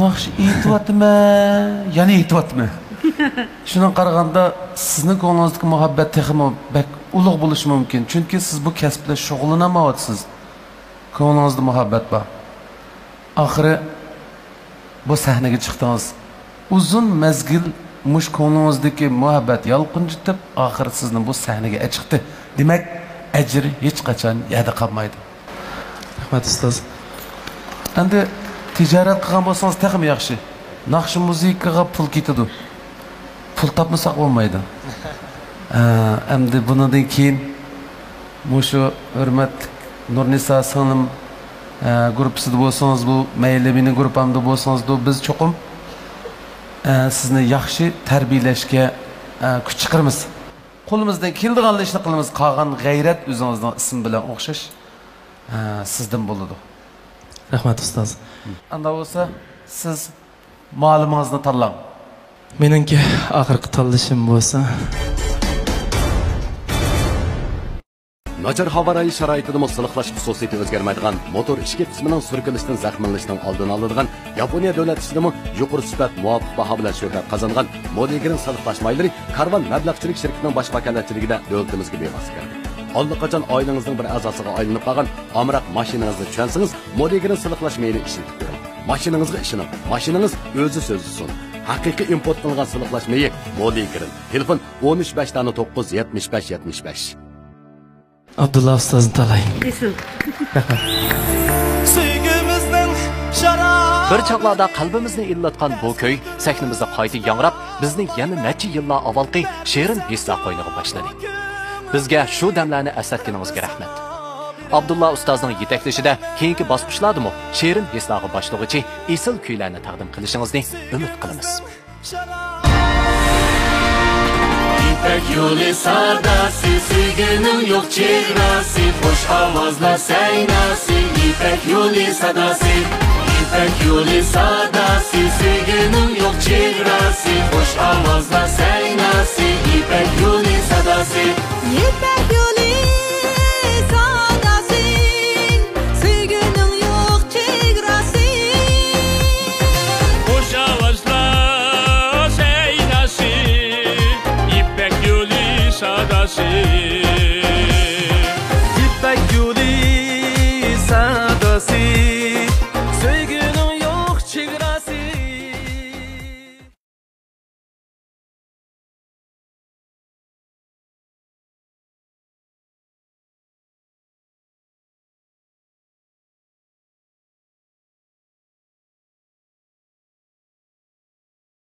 Naqsh aytyapman, yana aytyapman. Shundan qaraganda sizning ko'nglingizdagi muhabbat texmo bak ulug' bo'lishi mumkin. Chunki siz bu kasbda shug'ullanamayapsiz. Ko'nglingizda muhabbat bor. Oxiri bu sahnaga chiqdingiz. Uzun mezgil mush ko'nglingizdagi muhabbat yolqinjitib, oxiri sizni bu sahnaga chiqdi. Demak, ajr hech qachon yada qolmaydi. Rahmat ustoz. Endi tijorat qilgan bo'lsangiz texmi yaxshi. Naqsh muzikaga pul ketadi. Pul topmasak bo'lmaydi. Endi bundan keyin mushu hurmat Nurnisa singlim gruppisida bo'lsangiz bu, mayli mening gruppamda bo'lsangiz biz cho'qim sizni yaxshi tarbiyalashga kuch chiqaramiz. Qo'limizdan keladigan ishni qilamiz. Qolgan g'ayrat o'zingizning ism bilan o'xshash sizdan bo'ladi. Rahmat ustoz. Anda bo'lsa siz ma'lumingizni tanlang. Meningki oxirgi tanlashim bo'lsa Nachar havo rayi sharoitida siliqlash xususiyati o'zgarmaydigan motor ichki qismining surkilishidan zaxmlanishdan oldini oladigan Yaponiya davlat ishidimi yuqori sifat muvofiq baho bilan shuhrat qozongan Modigrin siliqlash maylari Karvan mablag'chilik shirkatining bosh vakolatchiligida davlatimizga bevosita kirdi. Allaqachon oilangizning bir a'zosiga aylanib qolgan amroq mashinangizni tushunsangiz Modigrin siliqlash mayli ishlatib ko'ring. Mashinangizga ishoning. Mashinangiz o'zi so'zlisin. Haqiqiy import qilingan siliqlash mayi Modigrin. Telefon 13 Abdullah ustozni talayım. Bir chaqlarda qalbimizni illatgan bu ko'y sahnimizda qayta yangrab, bizning yana necha yillar avvalgi she'rin hislar qo'yniga boshladi. Bizga shu damlarni eslatganingizga rahmat. Abdullah ustozning yetaklashida keyingi bosqichlardami she'rin hislarga boshlag'uchi esil kuylarni taqdim qilishingizni umid qilamiz. İpek yolu sadası, sevginin yok çehrası, hoş avazlar seynası. İpek yolu sadası, İpek yolu sadası, sevginin yok çehrası, hoş avazlar seynası. İpek yolu sadası, İpek yolu sadası, sevginin yok çehrası, hoş avazlar seynası. İpek yolu sadası, İpek yolu sadası.